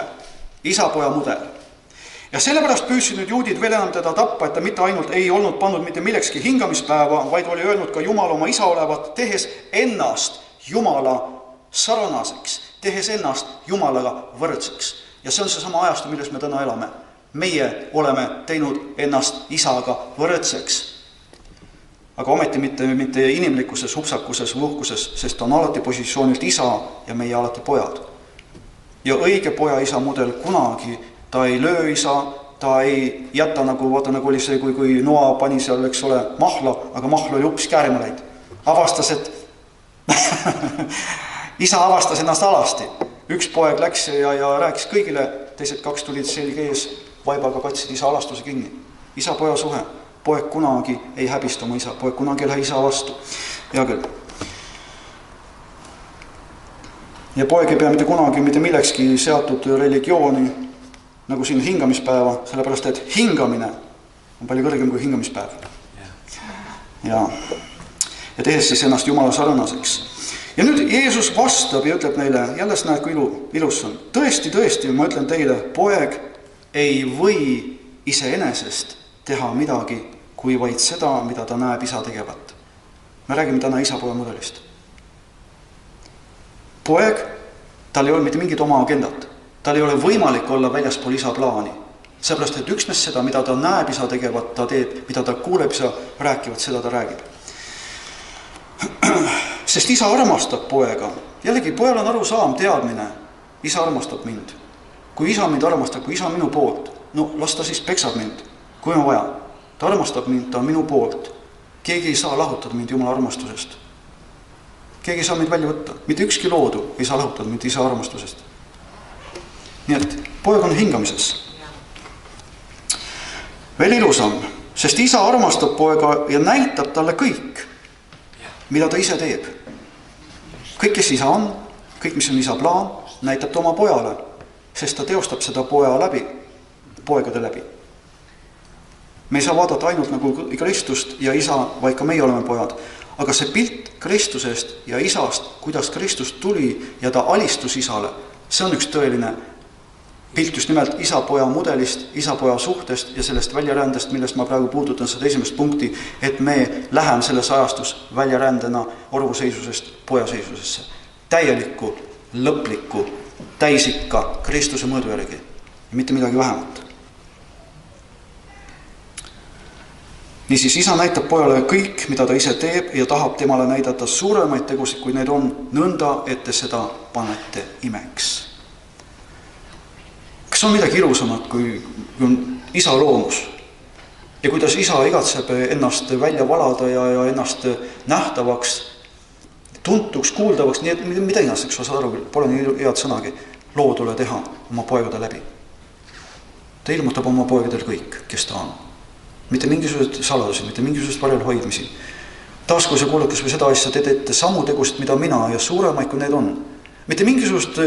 isa-poja mudel. Ja sellepärast püüdsid nüüd juudid veel enam teda tappa, et ta mitte ainult ei olnud pannud mitte millekski hingamispäeva, vaid oli öelnud ka Jumal oma isa olevat, tehes ennast Jumala sarnaseks, tehes ennast Jumalaga võrdseks. Ja see on see sama ajastu, milles me täna elame. Meie oleme teinud ennast isaga võrdseks. Aga ometi mitte inimlikkuses, hupsakuses, uhkuses, sest ta on alati positsioonilt isa ja meie alati pojad. Ja õige poja-isa mudel kunagi, ta ei löö isa, ta ei jäta nagu, vaata nagu oli see, kui Noa pani seal, eks ole, mahla, aga mahla oli hoopis käärima läinud. Avastas, et isa avastas ennast alasti. Üks poeg läks ja rääkis kõigile, teised 2 tulid selge ees, vaibaga katsid isa alastuse kinni. Isa-poja suhe. Poeg kunagi ei häbista oma isa, poeg kunagi ei lähe isa vastu. Ja küll. Ja poeg ei pea mitte kunagi mitte millekski seatud religiooni, nagu siin hingamispäeva, sellepärast, et hingamine on palju kõrgem kui hingamispäev. Ja tehes siis ennast Jumala sarnaseks. Ja nüüd Jeesus vastab ja ütleb neile, jälle näed, kui ilus on. Tõesti, ma ütlen teile, poeg ei või iseenesest teha midagi, kui vaid seda, mida ta näeb isa tegevat. Me räägime täna isa-poja mudelist. Poeg, tal ei ole mitte mingit oma agendat. Tal ei ole võimalik olla väljaspool isa plaani. Seepärast, et üksnes seda, mida ta näeb isa tegevat, ta teeb, mida ta kuuleb isa rääkivat, seda ta räägib. Sest isa armastab poega. Jällegi, pojal on arusaam, teadmine. Isa armastab mind. Kui isa mind armastab, kui isa minu poolt, no las ta siis peksab mind. kui on vaja. Ta armastab mind, ta on minu poolt. Keegi ei saa lahutada mind Jumala armastusest. Keegi ei saa mind välja võtta. Mitte ükski loodu ei saa lahutada mind isa armastusest. Nii et poeg on hingamises. Veel ilusam, sest isa armastab poega ja näitab talle kõik, mida ta ise teeb. Kõik, kes isa on, kõik, mis on isa plaan, näitab ta oma pojale, sest ta teostab seda poja läbi, poegade läbi. Me ei saa vaadata ainult nagu Kristust ja isa, vaid ka meie oleme pojad. Aga see pilt Kristusest ja isast, kuidas Kristus tuli ja ta alistus isale, see on üks tõeline pilt just nimelt isa-poja mudelist, isa-poja suhtest ja sellest väljarändest, millest ma praegu puudutan seda esimest punkti, et me läheme selles ajastus väljarändena orvuseisusest pojaseisusesse. Täielikku, lõplikku, täisikka Kristuse mõõdu järgi ja mitte midagi vähemat. Niisiis, isa näitab pojale kõik, mida ta ise teeb ja tahab temale näidata suuremaid tegusid, kui need on, nõnda, et te seda panete imeks. Kas on midagi ilusamat, kui on isa loomus ja kuidas isa igatseb ennast välja valada ja ennast nähtavaks, tuntuks, kuuldavaks, nii et mida iganes, eks sa aru, pole nii head sõnagi, loodule teha oma poegade läbi. Ta ilmutab oma poegadel kõik, kes ta on. Mitte mingisugused saladusi, mitte mingisugused varjel hoidmisi. Taas, kui sa kuuled kas või seda asja, te teete samu tegust, mida mina ja suuremaid, kui need on. Mitte mingisugust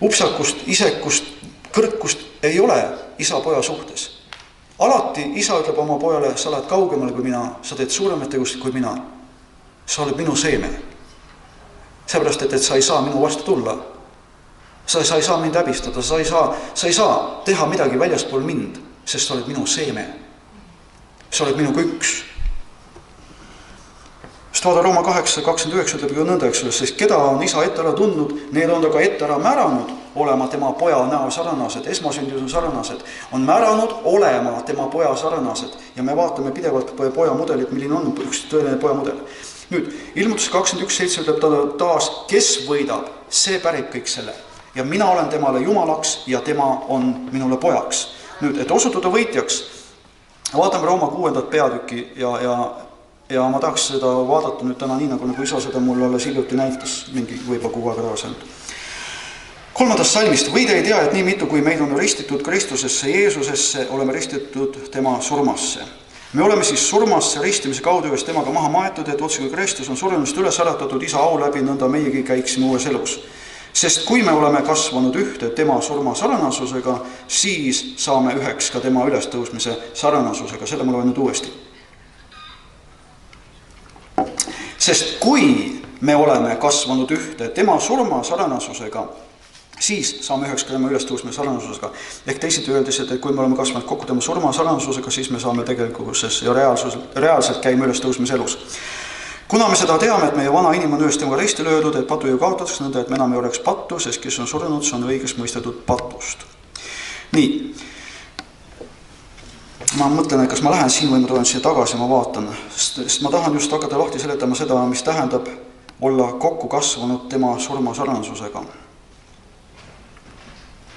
upsakust, isekust, kõrkust ei ole isa-poja suhtes. Alati isa ütleb oma pojale, sa oled kaugemale kui mina, sa teed suuremaid tegust kui mina. Sa oled minu seeme. Seepärast, et sa ei saa minu vastu tulla. Sa ei saa mind häbistada, sa ei saa teha midagi väljaspool mind, sest sa oled minu seeme. Sa oled minuga üks. Sest vaada Rooma 8:29 ütleb ju nõnda, sest keda on isa ette ära tundnud, need on ta ka ette ära märanud olema tema poja näo sarnased, esmasündis on sarnased, on märanud olema tema poja sarnased ja me vaatame pidevalt poja mudelit, milline on üks tõeline poja mudel. Nüüd, ilmutus 21:7 ütleb ta taas, kes võidab, see pärib kõik selle ja mina olen temale jumalaks ja tema on minule pojaks. Nüüd, et osutuda võitjaks, vaatame Rooma 6. peatüki ja ma tahaks seda vaadata nüüd täna nii, nagu isa seda mulle alles hiljuti näitas, mingi võib-olla 6 aega tagasi. 3. salmist, või te ei tea, et nii mitu, kui meid on ristitud Kristusesse, Jeesusesse, oleme ristitud tema surmasse. Me oleme siis surmasse ristimise kaudu ühes temaga maha maetud, et otse kui Kristus on suremust üles äratatud isa au läbi, nõnda meiegi käiksime uues elus. Sest kui me oleme kasvanud ühte tema surma sarnasusega, siis saame üheks ka tema ülestõusmise sarnasusega. Selle ma loen nüüd uuesti. Sest kui me oleme kasvanud ühte tema surma sarnasusega, siis saame üheks ka tema ülestõusmise sarnasusega. Ehk teisiti öeldes, et kui me oleme kasvanud kokku tema surma sarnasusega, siis me saame tegelikkuses ja reaalselt käime ülestõusmise elus. Kuna me seda teame, et meie vana inimene ühes temaga risti löödud, et patu ju kaotatakse nõnda, et me enam ei oleks pattu, sest kes on surnud, see on õiges mõistetud patust. Nii. Ma mõtlen, et kas ma lähen siin või ma tulen siia tagasi ja ma vaatan, sest ma tahan just hakata lahti seletama seda, mis tähendab olla kokku kasvanud tema surma sarnasusega.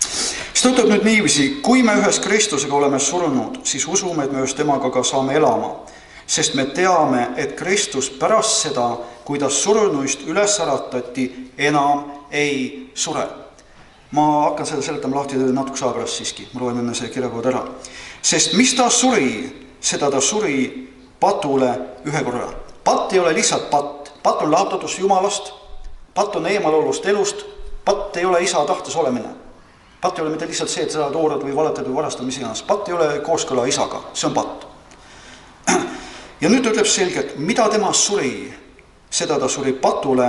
Sest ütleb nüüd niiviisi, kui me ühes Kristusega oleme surnud, siis usume, et me ühes temaga ka saame elama. Sest me teame, et Kristus pärast seda, kui ta surnuist üles äratati, enam ei sure. Ma hakkan seda seletama lahti natukese aja pärast siiski. Ma loen enne see kirjakood ära. Sest mis ta suri, seda ta suri patule ühe korra. Patt ei ole lihtsalt patt. Patt on lahutatus Jumalast. Patt on eemalolust elust. Patt ei ole isa tahtes olemine. Patt ei ole mitte lihtsalt see, et sa toorad või valetad või varastad mis iganes. Patt ei ole kooskõla isaga. See on patt. Ja nüüd ütleb selgelt, mida tema suri, seda ta suri patule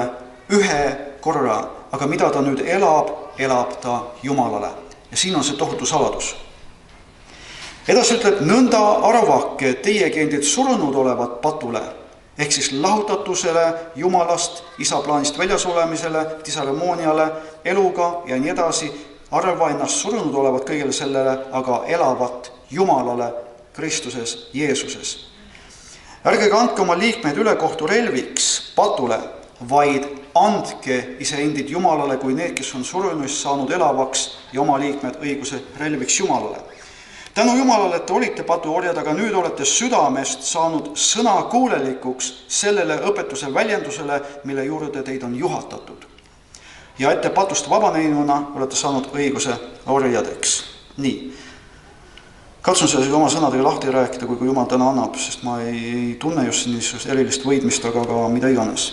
ühe korra, aga mida ta nüüd elab ta Jumalale. Ja siin on see tohutu saladus. Edasi ütleb, nõnda arvake teiegi endid surnud olevat patule, ehk siis lahutatusele, Jumalast, isa plaanist väljas olemisele, disaremooniale, eluga ja nii edasi, arva ennast surnud olevat kõigele sellele, aga elavat Jumalale Kristuses, Jeesuses. Ärge andke oma liikmeid ülekohtu relviks patule, vaid andke iseendid Jumalale kui need, kes on surnuist saanud elavaks ja oma liikmed õiguse relviks Jumalale. Tänu Jumalale, et te olite patuorjad, aga nüüd olete südamest saanud sõnakuulelikuks sellele õpetuse väljendusele, mille juurde teid on juhatatud. Ja ette patust vabaneinuna olete saanud õiguse orjadeks. Nii. Katsun seda oma sõnadega lahti rääkida, kui Jumal täna annab, sest ma ei tunne just niisugust erilist võidmist, aga ka mida iganes.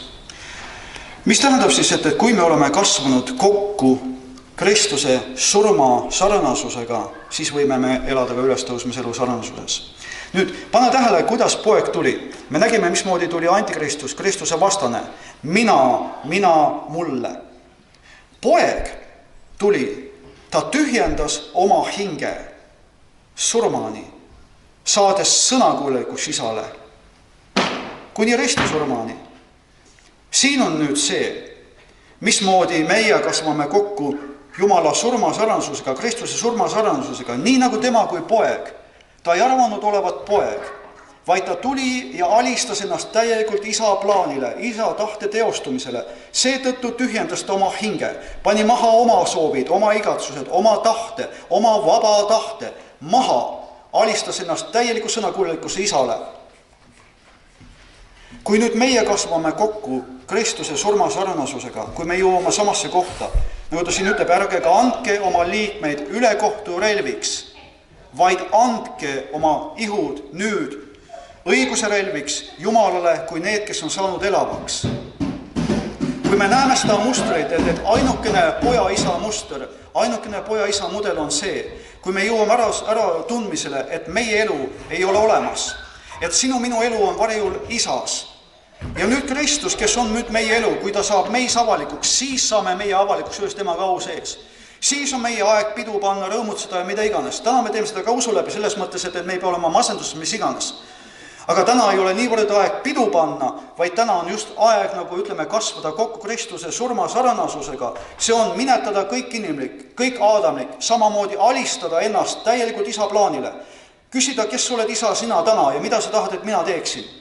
Mis tähendab siis, et kui me oleme kasvanud kokku Kristuse surma sarnasusega, siis võime me elada ka ülestõusmiselu sarnasuses. Nüüd, pane tähele, kuidas poeg tuli. Me nägime, mismoodi tuli antikristus, Kristuse vastane. Mina, mulle. Poeg tuli, ta tühjendas oma hinge surmani, saades sõnakuulelikuks isale, kuni ristisurmani. Siin on nüüd see, mismoodi meie kasvame kokku Jumala surmasarnasusega, Kristuse surmasarnasusega, nii nagu tema kui poeg. Ta ei arvanud olevat poeg, vaid ta tuli ja alistas ennast täielikult isa plaanile, isa tahte teostumisele. Seetõttu tühjendas ta oma hinge, pani maha oma soovid, oma igatsused, oma tahte, oma vaba tahte, maha, alistas ennast täieliku sõnakuulelikusse isale. Kui nüüd meie kasvame kokku Kristuse surmasarnasusega, kui me jõuame samasse kohta, nagu ta siin ütleb, ärge ka andke oma liikmeid ülekohtu relviks, vaid andke oma ihud nüüd õiguse relviks Jumalale kui need, kes on saanud elavaks. Kui me näeme seda mustreid, et ainukene poja-isa muster, ainukene poja-isa mudel on see, kui me jõuame ära tundmisele, et meie elu ei ole olemas, et minu elu on varjul isas. Ja nüüd Kristus, kes on nüüd meie elu, kui ta saab meis avalikuks, siis saame meie avalikuks üles tema au sees. Siis on meie aeg pidu panna, rõõmutseda ja mida iganes. Täna me teeme seda ka usu läbi selles mõttes, et me ei pea olema masenduses, mis iganes. Aga täna ei ole niivõrd aeg pidu panna, vaid täna on just aeg, nagu ütleme, kasvada kokku Kristuse surmasarnasusega. See on minetada kõik inimlik, kõik aadamlik, samamoodi alistada ennast täielikult isa plaanile. Küsida, kes oled isa sina täna ja mida sa tahad, et mina teeksin.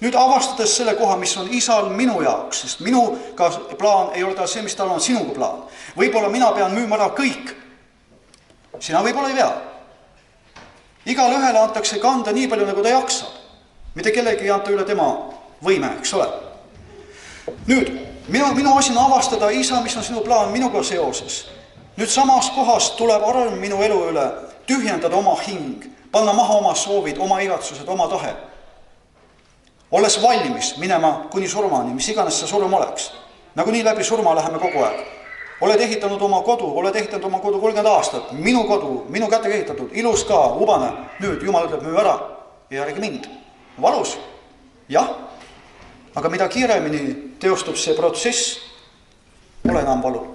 Nüüd avastades selle koha, mis on isal minu jaoks, sest minu plaan ei ole ta see, mis tal on sinuga plaan. Võib-olla mina pean müüma ära kõik. Sina võib-olla ei pea. Igale ühele antakse kanda nii palju, nagu ta jaksab. Mitte kellegi ei anta üle tema võime, eks ole. Nüüd, minu asi on avastada isa, mis on sinu plaan minuga seoses. Nüüd samas kohas tuleb arv minu elu üle, tühjendada oma hing, panna maha oma soovid, oma igatsused, oma tahe. Olles valmis minema kuni surmani, mis iganes see surm oleks. Nagu nii läbi surma läheme kogu aeg. Oled ehitanud oma kodu 30 aastat, minu kodu, minu kätega ehitatud, ilus ka, ubane. Nüüd Jumal ütleb müü ära ja järgi mind. Valus, jah, aga mida kiiremini teostub see protsess, ole enam valu.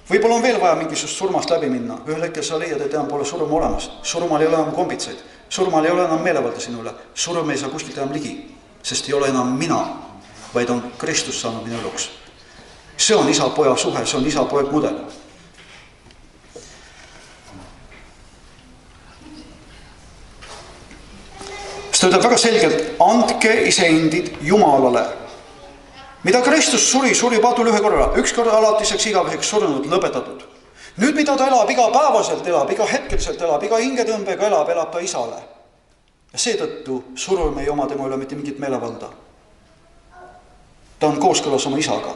Võib-olla on veel vaja mingisugust surmast läbi minna. Ühel hetkel sa leiad, et enam pole surm olemas. Surmal ei ole enam kombitseid. Surmal ei ole enam meelevalda sinule. Surm ei saa kuskilt enam ligi, sest ei ole enam mina, vaid on Kristus saanud minu eluks. See on isa-poja suhe, see on isa-poeg mudel. Sest ta ütleb väga selgelt, andke iseendid Jumalale. Mida Kristus suri padul ühe korra, ükskord alatiseks igaveseks surnud, lõpetatud. Nüüd, mida ta elab, iga päevaselt elab, iga hetkeliselt elab, iga hingetõmbega elab ta isale. Ja seetõttu surm ei oma tema üle mitte mingit meelevalda. Ta on kooskõlas oma isaga.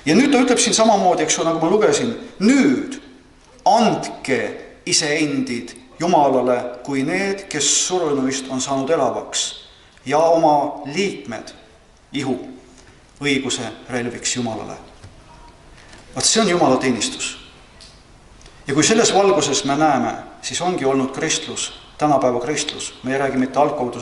Ja nüüd ta ütleb siin samamoodi, eks nagu ma lugesin, nüüd andke iseendid Jumalale kui need, kes surnuist on saanud elavaks ja oma liikmed, ihu, õiguse relviks Jumalale. Vaat see on Jumala teenistus. Ja kui selles valguses me näeme, siis ongi olnud kristlus, tänapäeva kristlus. Me ei räägi mitte algkaudu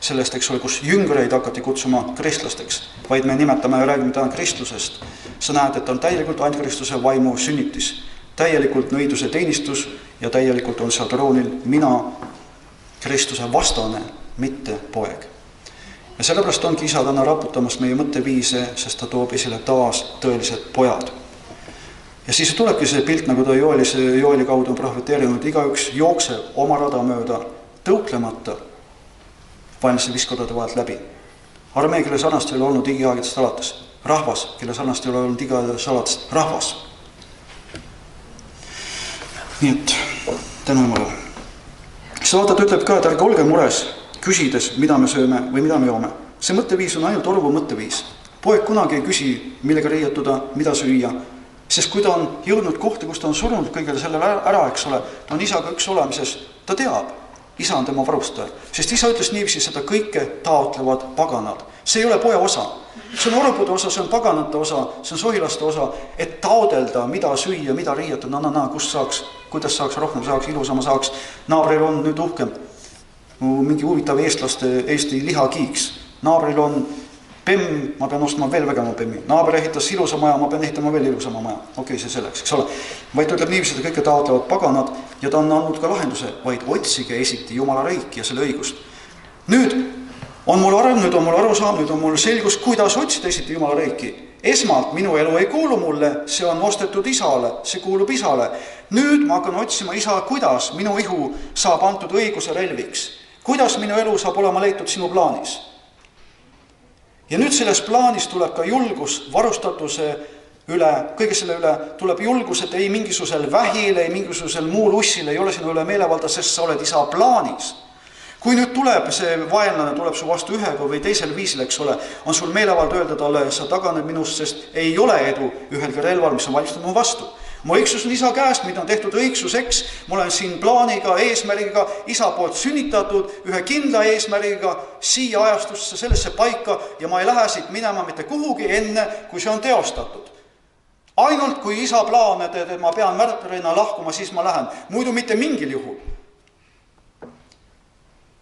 sellest, eks ole, kus jüngreid hakati kutsuma kristlasteks, vaid me nimetame ja räägime täna kristlusest. Sa näed, et on täielikult antikristuse vaimu sünnitis, täielikult nõiduse teenistus ja täielikult on seal troonil mina, Kristuse vastane, mitte poeg. Ja sellepärast ongi isa täna raputamas meie mõtteviise, sest ta toob esile taas tõelised pojad. Ja siis tulebki see pilt, nagu ta Joeli kaudu on prohveteerinud, igaüks jookseb oma rada mööda, tõuklemata vaenlaste viskodade vahelt läbi. Armee, kelle sarnast ei ole olnud igiaegadest alates. Rahvas, kelle sarnast ei ole olnud igiaegadest alates. Rahvas. Nii et Tänu Jumala. Siis vaata, ta ütleb ka, et ärge olge mures, küsides, mida me sööme või mida me joome. See mõtteviis on ainult orvu mõtteviis. Poeg kunagi ei küsi, millega riietuda, mida süüa, sest kui ta on jõudnud kohta, kus ta on surunud kõigele sellele ära, eks ole, ta on isaga üks olemises, ta teab, isa on tema varustaja. Sest isa ütles niiviisi, seda kõike taotlevad paganad. See ei ole poja osa. See on orvude osa, see on paganate osa, see on sohilaste osa, et taodelda, mida süüa, mida riietada, kust saaks, kuidas saaks, rohkem saaks, ilusama saaks. Naabril on nüüd uhkem, mingi huvitav Eesti lihakiiks. Naabril on Pemm, ma pean ostma veel vägema Pemmi. Naaber ehitas ilusa maja, ma pean ehitama veel ilusama maja. Okei, see selleks, eks ole. Vaid ta ütleb niiviisi, et kõike taotlevad paganad ja ta on andnud ka lahenduse, vaid otsige esiti Jumala riiki ja selle õigust. Nüüd on mul aru saam, nüüd on mul selgus, kuidas otsida esiti Jumala riiki. Esmalt minu elu ei kuulu mulle, see on ostetud isale, see kuulub isale. Nüüd ma hakkan otsima isa, kuidas minu ihu saab antud õiguse relviks. Kuidas minu elu saab olema leitud sinu plaanis. Ja nüüd selles plaanis tuleb ka julgus varustatuse üle, kõige selle üle tuleb julgus, et ei mingisugusel vähil, ei mingisugusel muul ussil ei ole sinu üle meelevalda, sest sa oled isa plaanis. Kui nüüd tuleb see vaenlane, tuleb su vastu ühega või teisel viisil, eks ole, on sul meelevald öelda talle, sa taganed minust, sest ei ole edu ühelgi relval, mis on valmistatud mu vastu. Mu õigsus on isa käest, mida on tehtud õigsuseks, ma olen siin plaaniga, eesmärgiga, isa poolt sünnitatud, ühe kindla eesmärgiga siia ajastusse, sellesse paika ja ma ei lähe siit minema mitte kuhugi enne, kui see on teostatud. Ainult kui isa plaan, et ma pean märtrina lahkuma, siis ma lähen. Muidu mitte mingil juhul.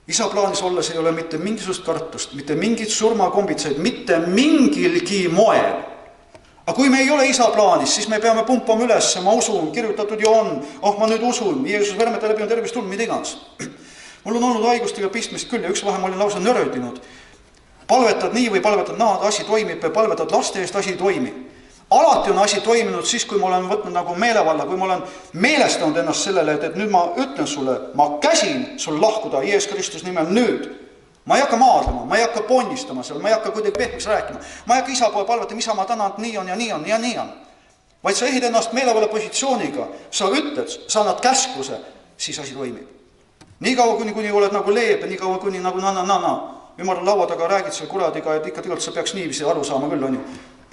Isa plaanis olles ei ole mitte mingisugust kartust, mitte mingit surmakombitseid, mitte mingilgi moel. Aga kui me ei ole isa plaanis, siis me peame pumpama üles, ma usun, kirjutatud ju on, ma nüüd usun, Jeesus vermete läbi on tervist tulnud, mida iganes. Mul on olnud haigustega pistmist küll ja üks vahe ma olin lausa nörödinud. Palvetad nii või palvetad naa, asi toimib, palvetad laste eest, asi toimib. Alati on asi toiminud siis, kui ma olen võtnud nagu meelevalla, kui ma olen meelestanud ennast sellele, et nüüd ma ütlen sulle, ma käsin sul lahkuda Jeesus Kristus nimel nüüd. Ma ei hakka maadlema, ma ei hakka ponnistama seal, ma ei hakka kuidagi pehmeks rääkima. Ma ei hakka isa poole palvetama, isa ma tänan, et nii on ja nii on ja nii on. Vaid sa ehid ennast meelevalla positsiooniga, sa ütled, sa annad käskuse, siis asi toimib. Nii kaua, kuni oled nagu leebe, nii kaua, kuni nagu ümar laua taga räägid seal kuradiga, et ikka tegelikult sa peaks niiviisi aru saama küll, on ju.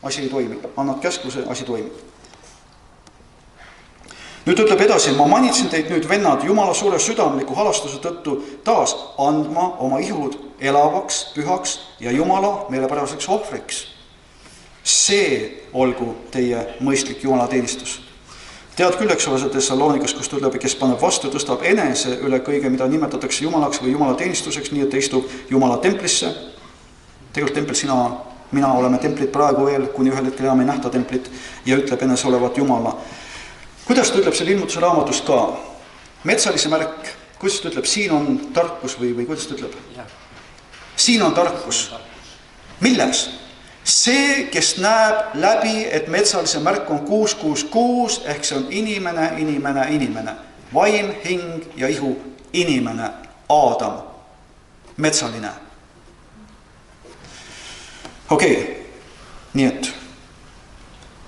Asi ei toimi. Annad käskuse, asi toimib. Nüüd ütleb edasi, ma manitsin teid nüüd vennad Jumala suure südamliku halastuse tõttu taas andma oma ihud elavaks, pühaks ja Jumala meelepäraseks ohvriks. See olgu teie mõistlik Jumala teenistus. Tead küll, eks ole, see Thessalonikas, kus ütleb, kes paneb vastu, tõstab enese üle kõige, mida nimetatakse Jumalaks või Jumala teenistuseks, nii et istub Jumala templisse. Tegelikult tempel mina oleme templit praegu veel, kuni ühel hetkel enam ei nähta templit ja ütleb enese olevat Jumala. Kuidas ta ütleb selle ilmutuse raamatust ka? Metsalise märk, kuidas ta ütleb, siin on tarkus või kuidas ta ütleb? Siin on tarkus. Milles? See, kes näeb läbi, et metsalise märk on 666, ehk see on inimene. Vaim, hing ja ihu, inimene, Aadam, metsaline. Okei, nii et.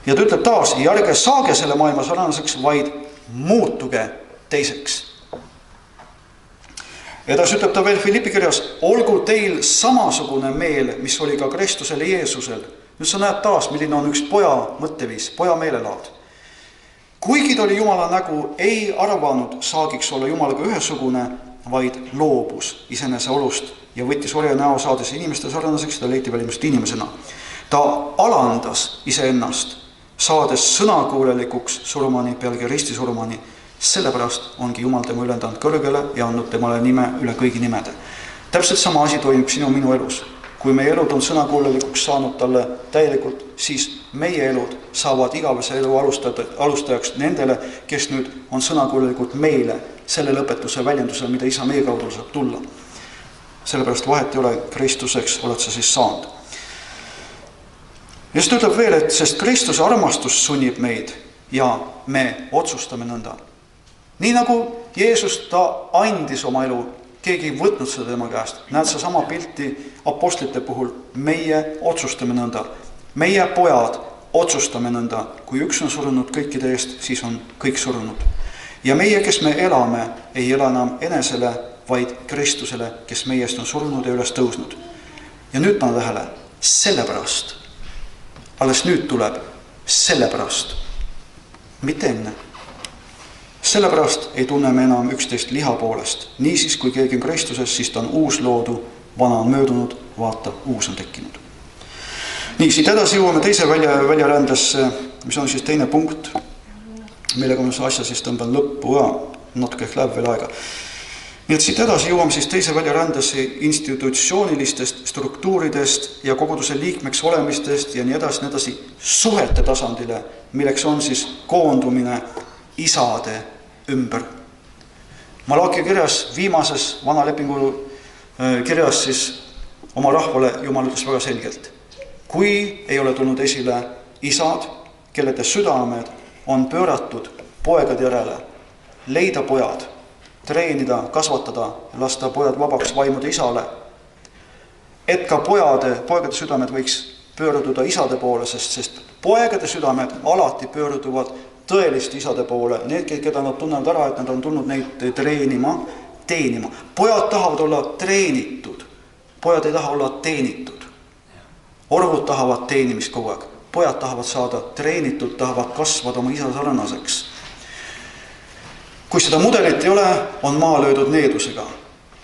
Ja ta ütleb taas, ja ärge saage selle maailma sarnaseks, vaid muutuge teiseks. Edasi ütleb ta veel Filippi kirjas, olgu teil samasugune meel, mis oli ka Kristusel ja Jeesusel. Nüüd sa näed taas, milline on üks poja mõtteviis, poja meelelaad. Kuigi ta oli Jumala nägu, ei arvanud saagiks olla Jumalaga ühesugune, vaid loobus isenese olust ja võttis orja näo saades inimeste sarnaseks, ta leiti välimust inimesena. Ta alandas iseennast, saades sõnakuulelikuks surmani, pealegi ristisurmani. Sellepärast ongi Jumal tema ülendanud kõrgele ja andnud temale nime üle kõigi nimede. Täpselt sama asi toimub sinu minu elus. Kui meie elud on sõnakuulelikuks saanud talle täielikult, siis meie elud saavad igavese elu alustajaks nendele, kes nüüd on sõnakuulelikult meile selle lõpetuse väljendusel, mida isa meie kaudu saab tulla. Sellepärast vahet ei ole, Kristuseks oled sa siis saanud. Ja siis ütleb veel, et sest Kristuse armastus sunnib meid ja me otsustame nõnda. Nii nagu Jeesus ta andis oma elu, keegi ei võtnud seda tema käest. Näed sa sama pilti apostlite puhul, meie otsustame nõnda. Meie pojad otsustame nõnda. Kui üks on surunud kõikide eest, siis on kõik surunud. Ja meie, kes me elame, ei ela enam enesele, vaid Kristusele, kes meie eest on surnud ja üles tõusnud. Ja nüüd pane tähele, sellepärast. Alles nüüd tuleb sellepärast. Mitte enne. Sellepärast ei tunne me enam üksteist liha poolest. Niisiis, kui keegi on Kristuses, siis ta on uus loodu, vana on möödunud, vaata, uus on tekkinud. Nii, siit edasi jõuame teise väljarändesse, mis on siis teine punkt, millega ma asja siis tõmban lõppu natuke ehk läheb veel aega. Nii et siit edasi jõuame siis teise väljarändesse institutsioonilistest struktuuridest ja koguduse liikmeks olemistest ja nii edasi suhete tasandile, milleks on siis koondumine isade ümber. Malachi kirjas, viimases vana lepingu kirjas siis oma rahvale Jumal ütles väga selgelt. Kui ei ole tulnud esile isad, kellede südamed on pööratud poegade järele, leida pojad, treenida, kasvatada, lasta pojad vabaks vaimuda isale, et ka poegade südamed võiks pöörduda isade poole, sest poegade südamed alati pöörduvad tõeliste isade poole, need, keda nad tunnevad ära, et nad on tulnud neid teenima. Pojad tahavad olla treenitud, pojad ei taha olla teenitud. Orvud tahavad teenimist kogu aeg, pojad tahavad saada treenitud, tahavad kasvada oma isa sarnaseks. Kui seda mudelit ei ole, on maa löödud needusega.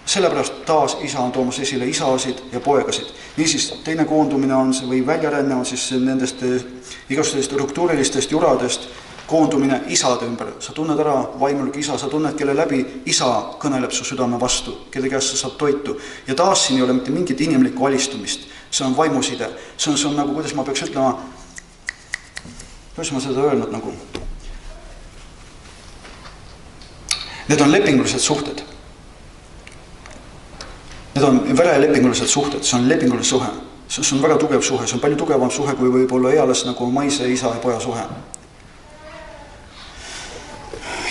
Sellepärast taas isa on toomas esile isasid ja poegasid. Niisiis, teine koondumine on see, või väljaränne on siis nendest igasugustest struktuurilistest juradest koondumine isade ümber. Sa tunned ära vaimulik isa, sa tunned, kelle läbi isa kõneleb su südame vastu, kelle käest sa saad toitu. Ja taas siin ei ole mitte mingit inimlikku alistumist. See on vaimuside. See on nagu, kuidas ma peaks ütlema, kuidas ma seda öelnud nagu. Need on lepingulised suhted. Need on verelepingulised suhted, see on lepinguline suhe. See on väga tugev suhe, see on palju tugevam suhe, kui võib olla eales nagu maise isa ja poja suhe.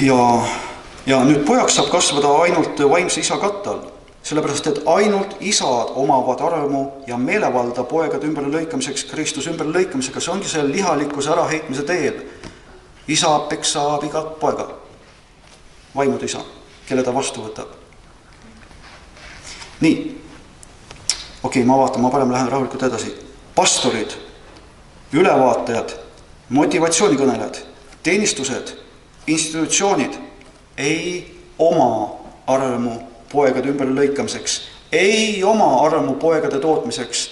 Ja nüüd pojaks saab kasvada ainult vaimse isa kattal, sellepärast, et ainult isad omavad armu ja meelevalda poegade ümberlõikamiseks, Kristus ümberlõikamisega, see ongi see lihalikkuse äraheitmise teel. Isa peksab igat poega, vaimud isa, kelle ta vastu võtab. Nii, okei, ma vaatan, ma parem lähen rahulikult edasi. Pastorid, ülevaatajad, motivatsioonikõnelejad, teenistused, institutsioonid ei oma armu poegade ümberlõikamiseks, ei oma armu poegade tootmiseks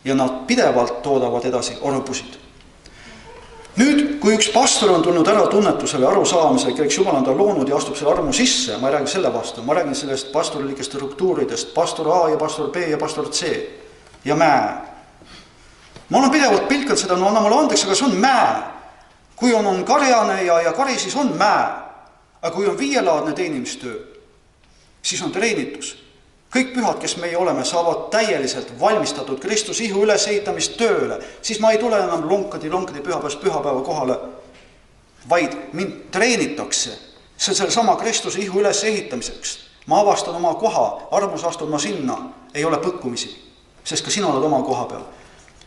ja nad pidevalt toodavad edasi orbusid. Nüüd, kui üks pastor on tulnud ära tunnetusele, arusaamisele, kelleks Jumal on ta loonud ja astub selle armu sisse, ma ei räägi selle vastu, ma räägin sellest pastorilikest struktuuridest, pastor A ja pastor B ja pastor C ja mäe. Ma olen pidevalt pilkanud seda, no anna mulle andeks, aga see on mäe. Kui on karjane ja kari, siis on mäe. Aga kui on viielaadne teenimistöö, siis on treenitus. Kõik pühad, kes meie oleme, saavad täieliselt valmistatud Kristus ihu ülesehitamist tööle. Siis ma ei tule enam lonkadi pühapäevast pühapäeva kohale, vaid mind treenitakse. See on selle sama Kristuse ihu ülesehitamiseks. Ma avastan oma koha, armus astun ma sinna, ei ole põkkumisi, sest ka sina oled oma koha peal.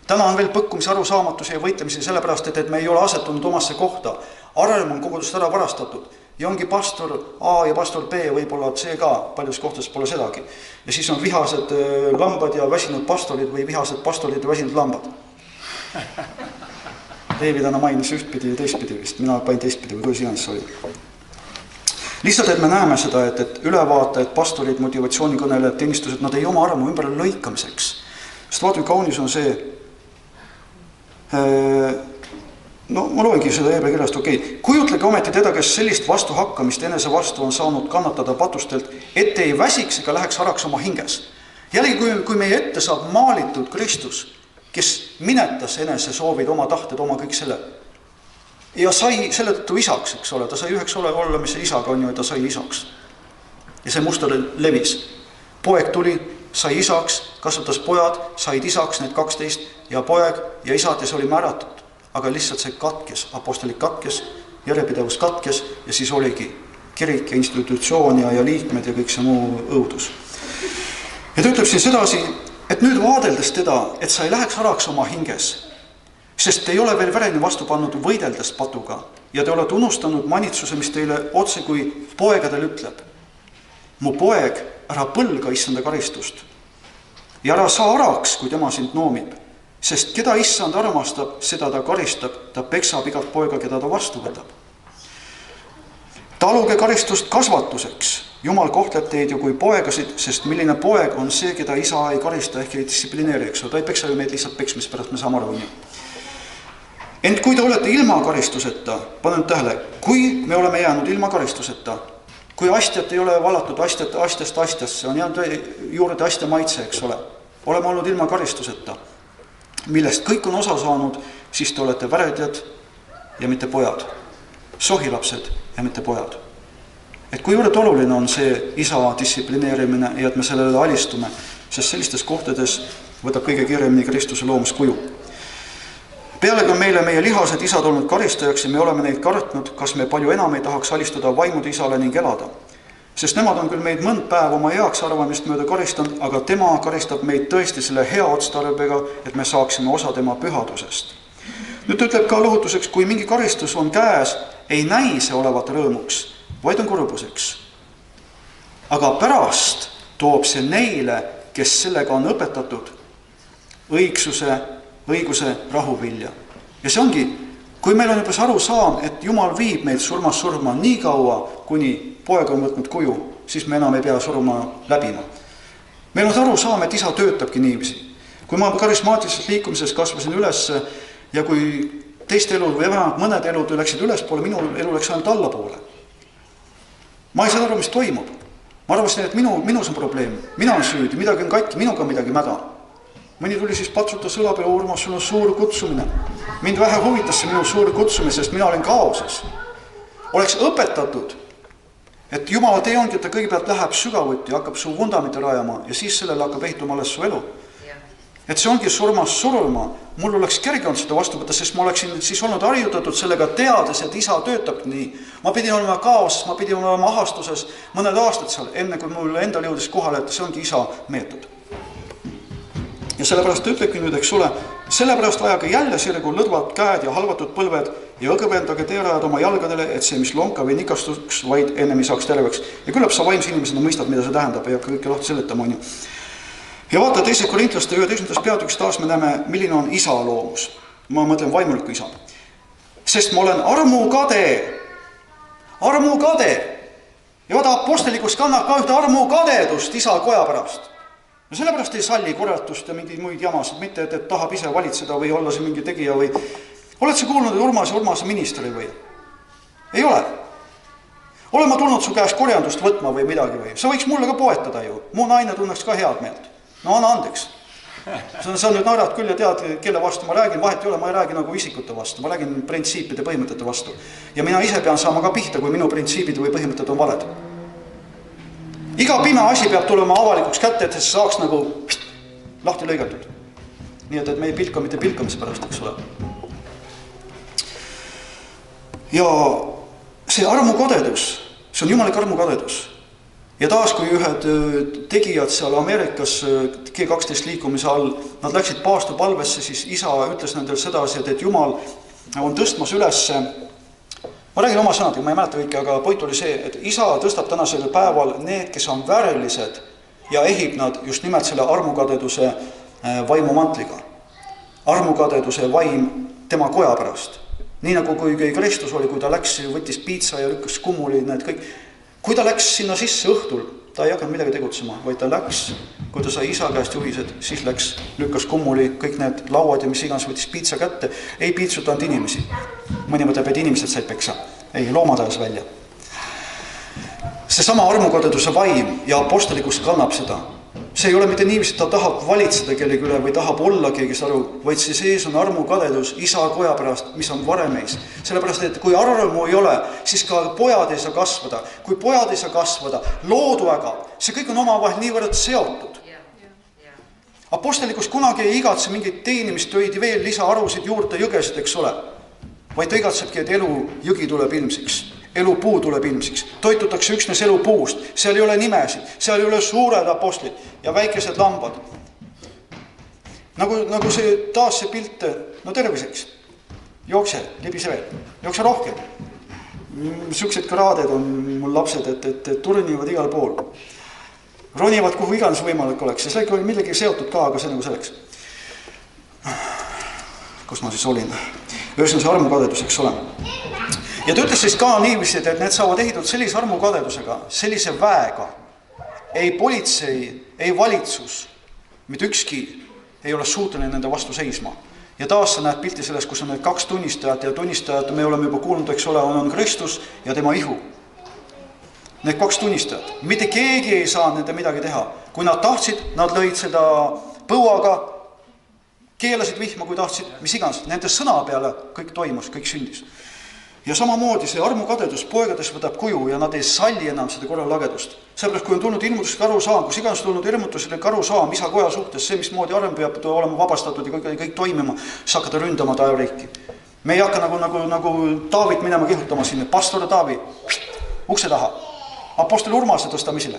Täna on veel põkkumise arusaamatusi ja võitlemisi sellepärast, et me ei ole asetunud omasse kohta. Arm on kogudust ära varastatud ja ongi pastor A ja pastor B, võib-olla C ka, paljus kohtades pole sedagi. Ja siis on vihased lambad ja väsinud pastorid või vihased pastorid ja väsinud lambad. David täna mainis ühtpidi ja teistpidi vist, mina pain teistpidi või kuidas iganes oli. Lihtsalt, et me näeme seda, et ülevaatajad, pastorid, motivatsioonikõnelejad, teenistused, nad ei oma armu ümber lõikamiseks. Sest vaata, kaunis on see, no ma loengi seda Hebra kirjast, okei. Kujutlege ometi teda, kes sellist vastuhakkamist enese vastu on saanud kannatada patustelt, et ei väsiks ega läheks haraks oma hinges. Jällegi, kui meie ette saab maalitud Kristus, kes minetas enese soovid, oma tahted, oma kõik selle, ja sai selle tõttu isaks, eks ole, ta sai üheks olla, mis see isaga on ju, ta sai isaks. Ja see muster levis. Poeg tuli, sai isaks, kasvatas pojad, said isaks, need 12 ja poeg ja isad ja see oli määratud. Aga lihtsalt see katkes, apostolik katkes, järjepidevus katkes ja siis oligi kirik ja institutsioon ja liikmed ja kõik see muu õudus. Ja ta ütleb siin sedasi, et nüüd vaadeldes teda, et sa ei läheks haraks oma hinges, sest ei ole veel vereni vastu pannud võideldes patuga, ja te olete unustanud manitsuse, mis teile otse kui poegadel ütleb. Mu poeg, ära põlga issanda karistust ja ära saa araks, kui tema sind noomib, sest keda issand armastab, seda ta karistab, ta peksab igat poega, keda ta vastu võtab. Taluge karistust kasvatuseks. Jumal kohtleb teid ju kui poegasid, sest milline poeg on see, keda isa ei karista ehk ei distsiplineeri, eks. Ta ei peksa ju meid lihtsalt peksmis pärast, me saame aru. Ent kui te olete ilma karistuseta, panen tähele, kui me oleme jäänud ilma karistuseta, kui astjat ei ole valatud astjast astjasse, on jäänud juurde astja maitse, eks ole. Oleme olnud ilma karistuseta, millest kõik on osa saanud, siis te olete väredjad ja mitte pojad, sohilapsed ja mitte pojad. Et kui juurde oluline on see isa distsiplineerimine ja et me sellele alistume, sest sellistes kohtades võtab kõige kiiremini Kristuse loomuskuju. Pealegi on meile meie lihased isad olnud karistajaks ja me oleme neid kartnud, kas me palju enam ei tahaks alistuda vaimude isale ning elada. Sest nemad on küll meid mõnd päev oma heaks arvamist mööda karistanud, aga tema karistab meid tõesti selle hea otstarbega, et me saaksime osa tema pühadusest. Nüüd ütleb ka lohutuseks, kui mingi karistus on käes, ei näi see olevat rõõmuks, vaid on kurbuseks. Aga pärast toob see neile, kes sellega on õpetatud, õiguse rahuvilja. Ja see ongi, kui meil on juba aru saam, et Jumal viib meid surmas surma nii kaua, kuni poeg on võtnud kuju, siis me enam ei pea surma läbima. Meil on aru saam, et isa töötabki niiviisi. Kui ma karismaatilises liikumises kasvasin üles ja kui teiste elud või mõned elud läksid ülespoole, minu elu läks ainult allapoole. Ma ei saa aru, mis toimub. Ma arvasin, et minus on probleem. Mina on süüdi, midagi on katki, minuga on midagi mäda. Mõni tuli siis patsutas õla peale, Urmas, sul on suur kutsumine. Mind vähe huvitas see minu suur kutsumine, sest mina olin kaoses. Oleks õpetatud, et Jumala tee ongi, et ta kõigepealt läheb sügavuti, hakkab su vundamiti rajama ja siis sellele hakkab ehituma alles su elu. Et see ongi surmas surma. Mul oleks kerge olnud seda vastu võtta, sest ma oleksin siis olnud harjutatud sellega teades, et isa töötab nii. Ma pidin olema kaoses, ma pidin olema ahastuses mõned aastad seal, enne kui mul endal jõudis kohale, et see ongi isa meetod. Ja sellepärast ütlebki nüüd, eks ole, sellepärast ajage jälle sirgu lõdvad käed ja halvatud põlved ja õgõbendage teerajad oma jalgadele, et see, mis lonka või nikastuks, vaid ennem ei saaks terveks. Ja küllap sa vaimse inimesena mõistad, mida see tähendab, ei hakka kõike lahti seletama, on ju. Ja vaata, 2. Korintlaste 11. peatükis taas me näeme, milline on isa loomus. Ma mõtlen vaimuliku isa. Sest ma olen armukade. Ja vaata, apostelikus kannab ka ühte armukadedust isa koja pärast. No sellepärast ei salli korratust ja mingeid muid jamasid, mitte et tahab ise valitseda või olla see mingi tegija või... Oled sa kuulnud, et Urmase ministri või? Ei ole. Olen ma tulnud su käest korjandust võtma või midagi või? Sa võiks mulle ka poetada ju. Mu naine tunneks ka head meelt. No anna andeks. Sa nüüd naerad küll ja tead, kelle vastu ma räägin. Vahet ei ole, ma ei räägi nagu isikute vastu. Ma räägin printsiipide põhimõtete vastu. Ja mina ise pean saama ka pihta, kui minu printsiibid või põhimõtted on valed. Iga pime asi peab tulema avalikuks kätte, et see saaks nagu lahti lõigatud. Nii et me ei pilka mitte pilkamise pärast, eks ole. Ja see armukadedus, see on jumalik armukadedus. Ja taas, kui ühed tegijad seal Ameerikas G12 liikumise all, nad läksid paastupalvesse, siis isa ütles nendel sedasi, et Jumal on tõstmas ülesse. Ma räägin oma sõnadega, ma ei mäleta kõike, aga point oli see, et isa tõstab tänasel päeval need, kes on värilised ja ehib nad just nimelt selle armukadeduse vaimumantliga. Armukadeduse vaim tema koja pärast. Nii nagu kui Kristus oli, kui ta läks, võttis piitsa ja lükkas kummuli, need kõik. Kui ta läks sinna sisse õhtul, ta ei hakanud midagi tegutsema, vaid ta läks, kui ta sai isa käest juhised, siis läks, lükkas kummuli kõik need lauad ja mis iganes võttis piitsa kätte, ei piitsutanud inimesi. Mõni mõtleb, et inimesed said peksa. Ei, loomad ajas välja. See sama armukadeduse vaim ja apostelikus kannab seda. See ei ole mitte niiviisi, et ta tahab valitseda kellegi üle või tahab olla keegi aru, vaid see sees on armukadedus isa koja pärast, mis on varemeis. Sellepärast, et kui armu ei ole, siis ka pojad ei saa kasvada. Kui pojad ei saa kasvada, looduaga, see kõik on omavahel niivõrd seotud. Apostelikus kunagi ei igatse mingit teenimistöid veel lisaarusid juurde jõgesid, eks ole. Vaid ta igatsebki, et elu jõgi tuleb ilmsiks. Elupuu tuleb ilmsiks. Toitutakse üksnes elupuust. Seal ei ole nimesid. Seal ei ole suured apostlid ja väikesed lambad. Nagu see taas see pilt, no terviseks. Jookse, libise veel. Jookse rohkem. Siuksed kraaded on mul lapsed, et turnivad igal pool. Ronivad kuhu iganes võimalik oleks. Ja sellega oli millegi seotud ka, aga see nagu selleks. Kus ma siis olin? Ühesõnaga see armukadedus, eks ole. Ja ta ütles siis ka niivisid, et need saavad ehitud sellise armukadedusega, sellise väega. Ei politsei, ei valitsus, mitte ükski ei ole suuteline nende vastu seisma. Ja taas sa näed pilti sellest, kus on need 2 tunnistajat ja tunnistajad, me oleme juba kuulnud, eks ole, on Kristus ja tema ihu. Need 2 tunnistajad. Mitte keegi ei saa nende midagi teha. Kui nad tahtsid, nad lõid seda põuaga, keelasid vihma, kui tahtsid, mis iganes. Nende sõna peale kõik toimus, kõik sündis. Ja samamoodi see armukadedus poegades võtab kuju ja nad ei salli enam seda korralagedust. Sellepärast, kui on tulnud ilmutuslik arusaam, kus iganes tulnud ilmutuslik arusaam isa koja suhtes, see, mismoodi arm peab olema vabastatud ja kõik toimima, siis hakata ründama taevriiki. Me ei hakka nagu Taavit minema kihutama sinna, pastor Taavi, ukse taha, apostel Urmase tõstamisele.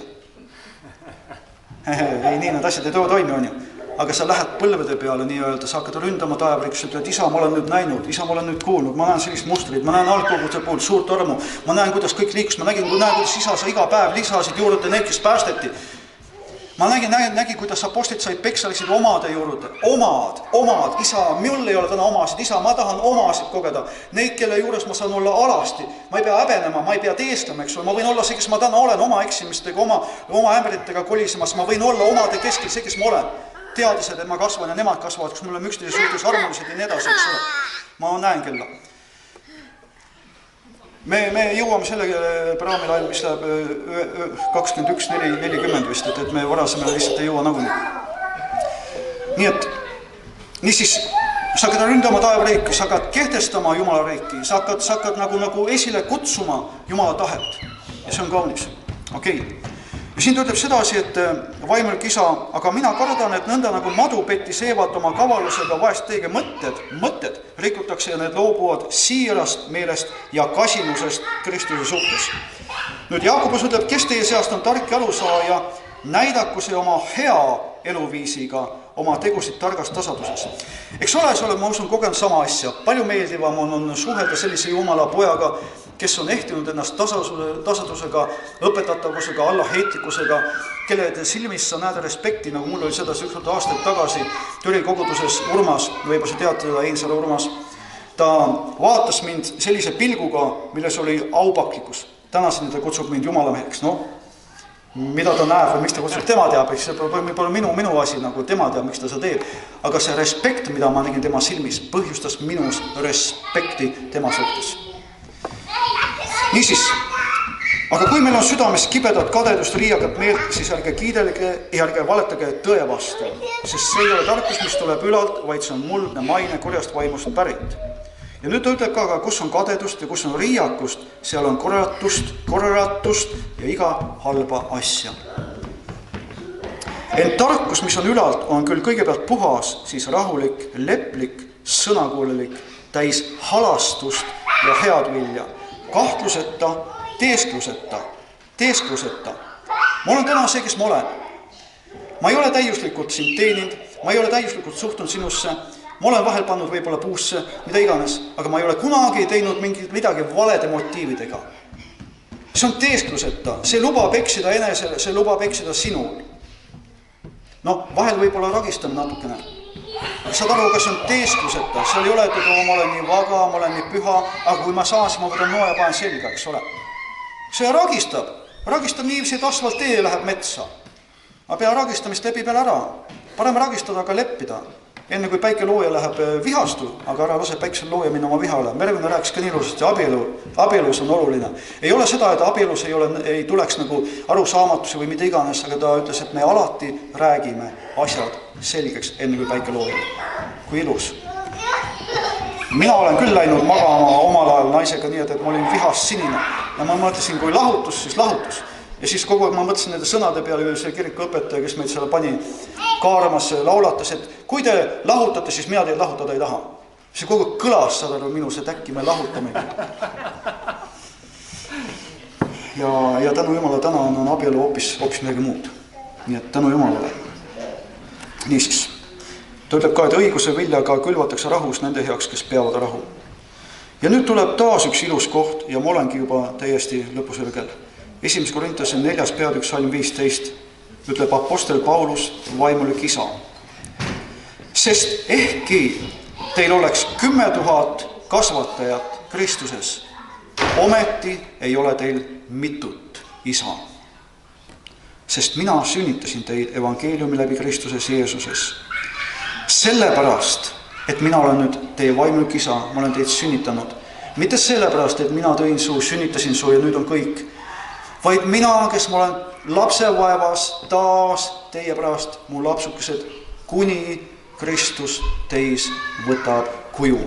Ei, nii need asjad ei toimi, on ju. Aga sa lähed põlvede peale nii-öelda, sa hakkad ründama taevriks, et isa, ma olen nüüd näinud, isa, ma olen nüüd kuulnud, ma näen sellist mustrit, ma näen algkoguse puhul suurt armu, ma näen, kuidas kõik liikus, ma nägin, kuidas isa sa iga päev lisasid juurde neid, kes päästeti. Ma nägin, kuidas apostlid said peksalisid omade juurde. Omad, isa, mul ei ole täna omasid, isa, ma tahan omasid kogeda. Neid, kelle juures ma saan olla alasti, ma ei pea häbenema, ma ei pea teeskama, eks ole. Ma võin olla see, kes ma täna olen, oma eksimistega, oma ämbritega kolisemas, ma võin olla omade keskel see, kes ma olen. Teadised, et ma kasvan ja nemad kasvavad, kus mul on üksteise suhtes armulised ja nii edasi, eks ole. Ma näen kella. Me jõuame selle praamilail, mis läheb 21.40 vist, et me varasemale lihtsalt ei jõua nagunii. Nii et, niisiis, sa hakkad ründama taevriiki, sa hakkad kehtestama Jumala riiki, sa hakkad nagu esile kutsuma Jumala tahet. Ja see on kaunis. Okei. Ja siin ta ütleb sedasi, et vaimulik isa, aga mina kardan, et nõnda nagu madupeti seevad oma kavalusega vahest teige mõtted rikutakse ja need loobuvad siirast meelest ja kasinusest Kristuse suhtes. Nüüd Jaakobus ütleb, kes teie seast on tark ja alusaaja, näidakuse oma hea eluviisiga, oma tegusid targas tasaduses. Eks ole, sa oled, ma usun, kogenud sama asja. Palju meeldivam on suhelda sellise Jumala pojaga, kes on ehtinud ennast tasadusega, õpetatavusega, allaheitlikkusega, kelle silmis sa näed respekti, nagu mul oli seda ükskord aastaid tagasi Türi koguduses Urmas, võib sa tead teda, Einsalu Urmas. Ta vaatas mind sellise pilguga, milles oli aupaklikkus. Tänaseni ta kutsub mind jumalameheks. No, mida ta näeb või miks ta kutsub, tema teab, eks see pole minu asi, nagu tema teab, miks ta seda teeb. Aga see respekt, mida ma nägin tema silmis, põhjustas minus respekti tema suhtes. Niisiis, aga kui meil on südames kibedat kadedust, riiagat meelt, siis ärge kiidelge ja ärge valetage tõe vastu, sest see ei ole tarkus, mis tuleb ülalt, vaid see on muldne maine kurjast vaimust pärit. Ja nüüd ta ütleb ka, kus on kadedust ja kus on riiakust, seal on korratust ja iga halba asja. Ent tarkus, mis on ülalt, on küll kõigepealt puhas, siis rahulik, leplik, sõnakuulelik, täis halastust ja head vilja. Kahtluseta, teeskluseta. Ma olen täna see, kes ma olen. Ma ei ole täiuslikult sind teeninud, ma ei ole täiuslikult suhtunud sinusse, ma olen vahel pannud võib-olla puusse, mida iganes, aga ma ei ole kunagi teinud midagi valede motiividega. See on teeskluseta, see lubab eksida enesele, see lubab eksida sinul. No, vahel võib-olla ragistan natukene. Saad aru, kas on teeskluseta, seal ei ole, et ma olen nii vaga, ma olen nii püha, aga kui ma saan, siis ma võtan noa ja panen selga, eks ole. See ragistab niivisi, et asfalt tee läheb metsa. Aga pea ragistamist lepi peale ära. Parem ragistada, aga leppida. Enne kui päike looja läheb vihastu, aga ära lase päiksel looja minna oma vihale. Mervina rääkis ka nii ilusasti, abielus on oluline. Ei ole seda, et abielus ei tuleks nagu arusaamatusi või mida iganes, aga ta ütles, et me alati räägime asjad selgeks enne kui päike looja. Kui ilus. Mina olen küll läinud magama omal ajal naisega nii, et ma olin vihast sinine. Ja ma mõtlesin, kui lahutus, siis lahutus. Ja siis kogu aeg ma mõtlesin nende sõnade peale, see kirikuõpetaja, kes meid selle pani kaaramas, laulatas, et kui te lahutate, siis mina teid lahutada ei taha. See kogu aeg kõlas, saad aru minus, et äkki me lahutamegi. Ja tänu Jumala täna on abielu hoopis midagi muud. Nii et tänu Jumalale. Niisiis. Ta ütleb ka, et õiguse viljaga külvatakse rahus nende heaks, kes peavad rahu. Ja nüüd tuleb taas üks ilus koht ja ma olengi juba täiesti lõpusõrgel. 1. Korintuse 4. peatükk salm 15 ütleb apostel Paulus, vaimulik isa. Sest ehkki teil oleks 10 000 kasvatajat Kristuses, ometi ei ole teil mitut isa. Sest mina sünnitasin teid evangeeliumi läbi Kristuses Jeesuses. Sellepärast, et mina olen nüüd teie vaimulik isa, ma olen teid sünnitanud. Mitte sellepärast, et mina tõin su, sünnitasin su ja nüüd on kõik. Vaid mina, kes ma olen lapsevaevas taas teie pärast mu lapsukesed, kuni Kristus teis võtab kuju.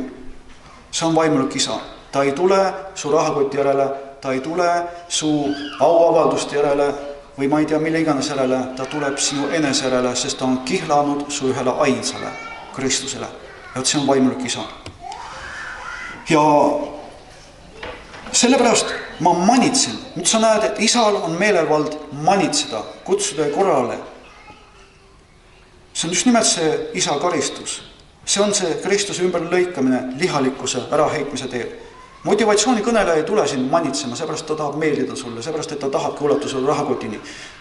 See on vaimulik isa. Ta ei tule su rahakoti järele, ta ei tule su auavalduste järele või ma ei tea, mille iganes järele, ta tuleb sinu enese järele, sest ta on kihlanud su ühele ainsale Kristusele. Ja see on vaimulik isa. Ja sellepärast ma manitsen. Nüüd sa näed, et isal on meelevald manitseda, kutsuda korrale. See on just nimelt see isa karistus. See on see Kristuse ümberlõikamine lihalikkuse äraheitmise teel. Motivatsiooni kõneleja ei tule siin manitsema, seepärast ta tahab meeldida sulle, seepärast et ta tahab kuulata sulle rahakotini.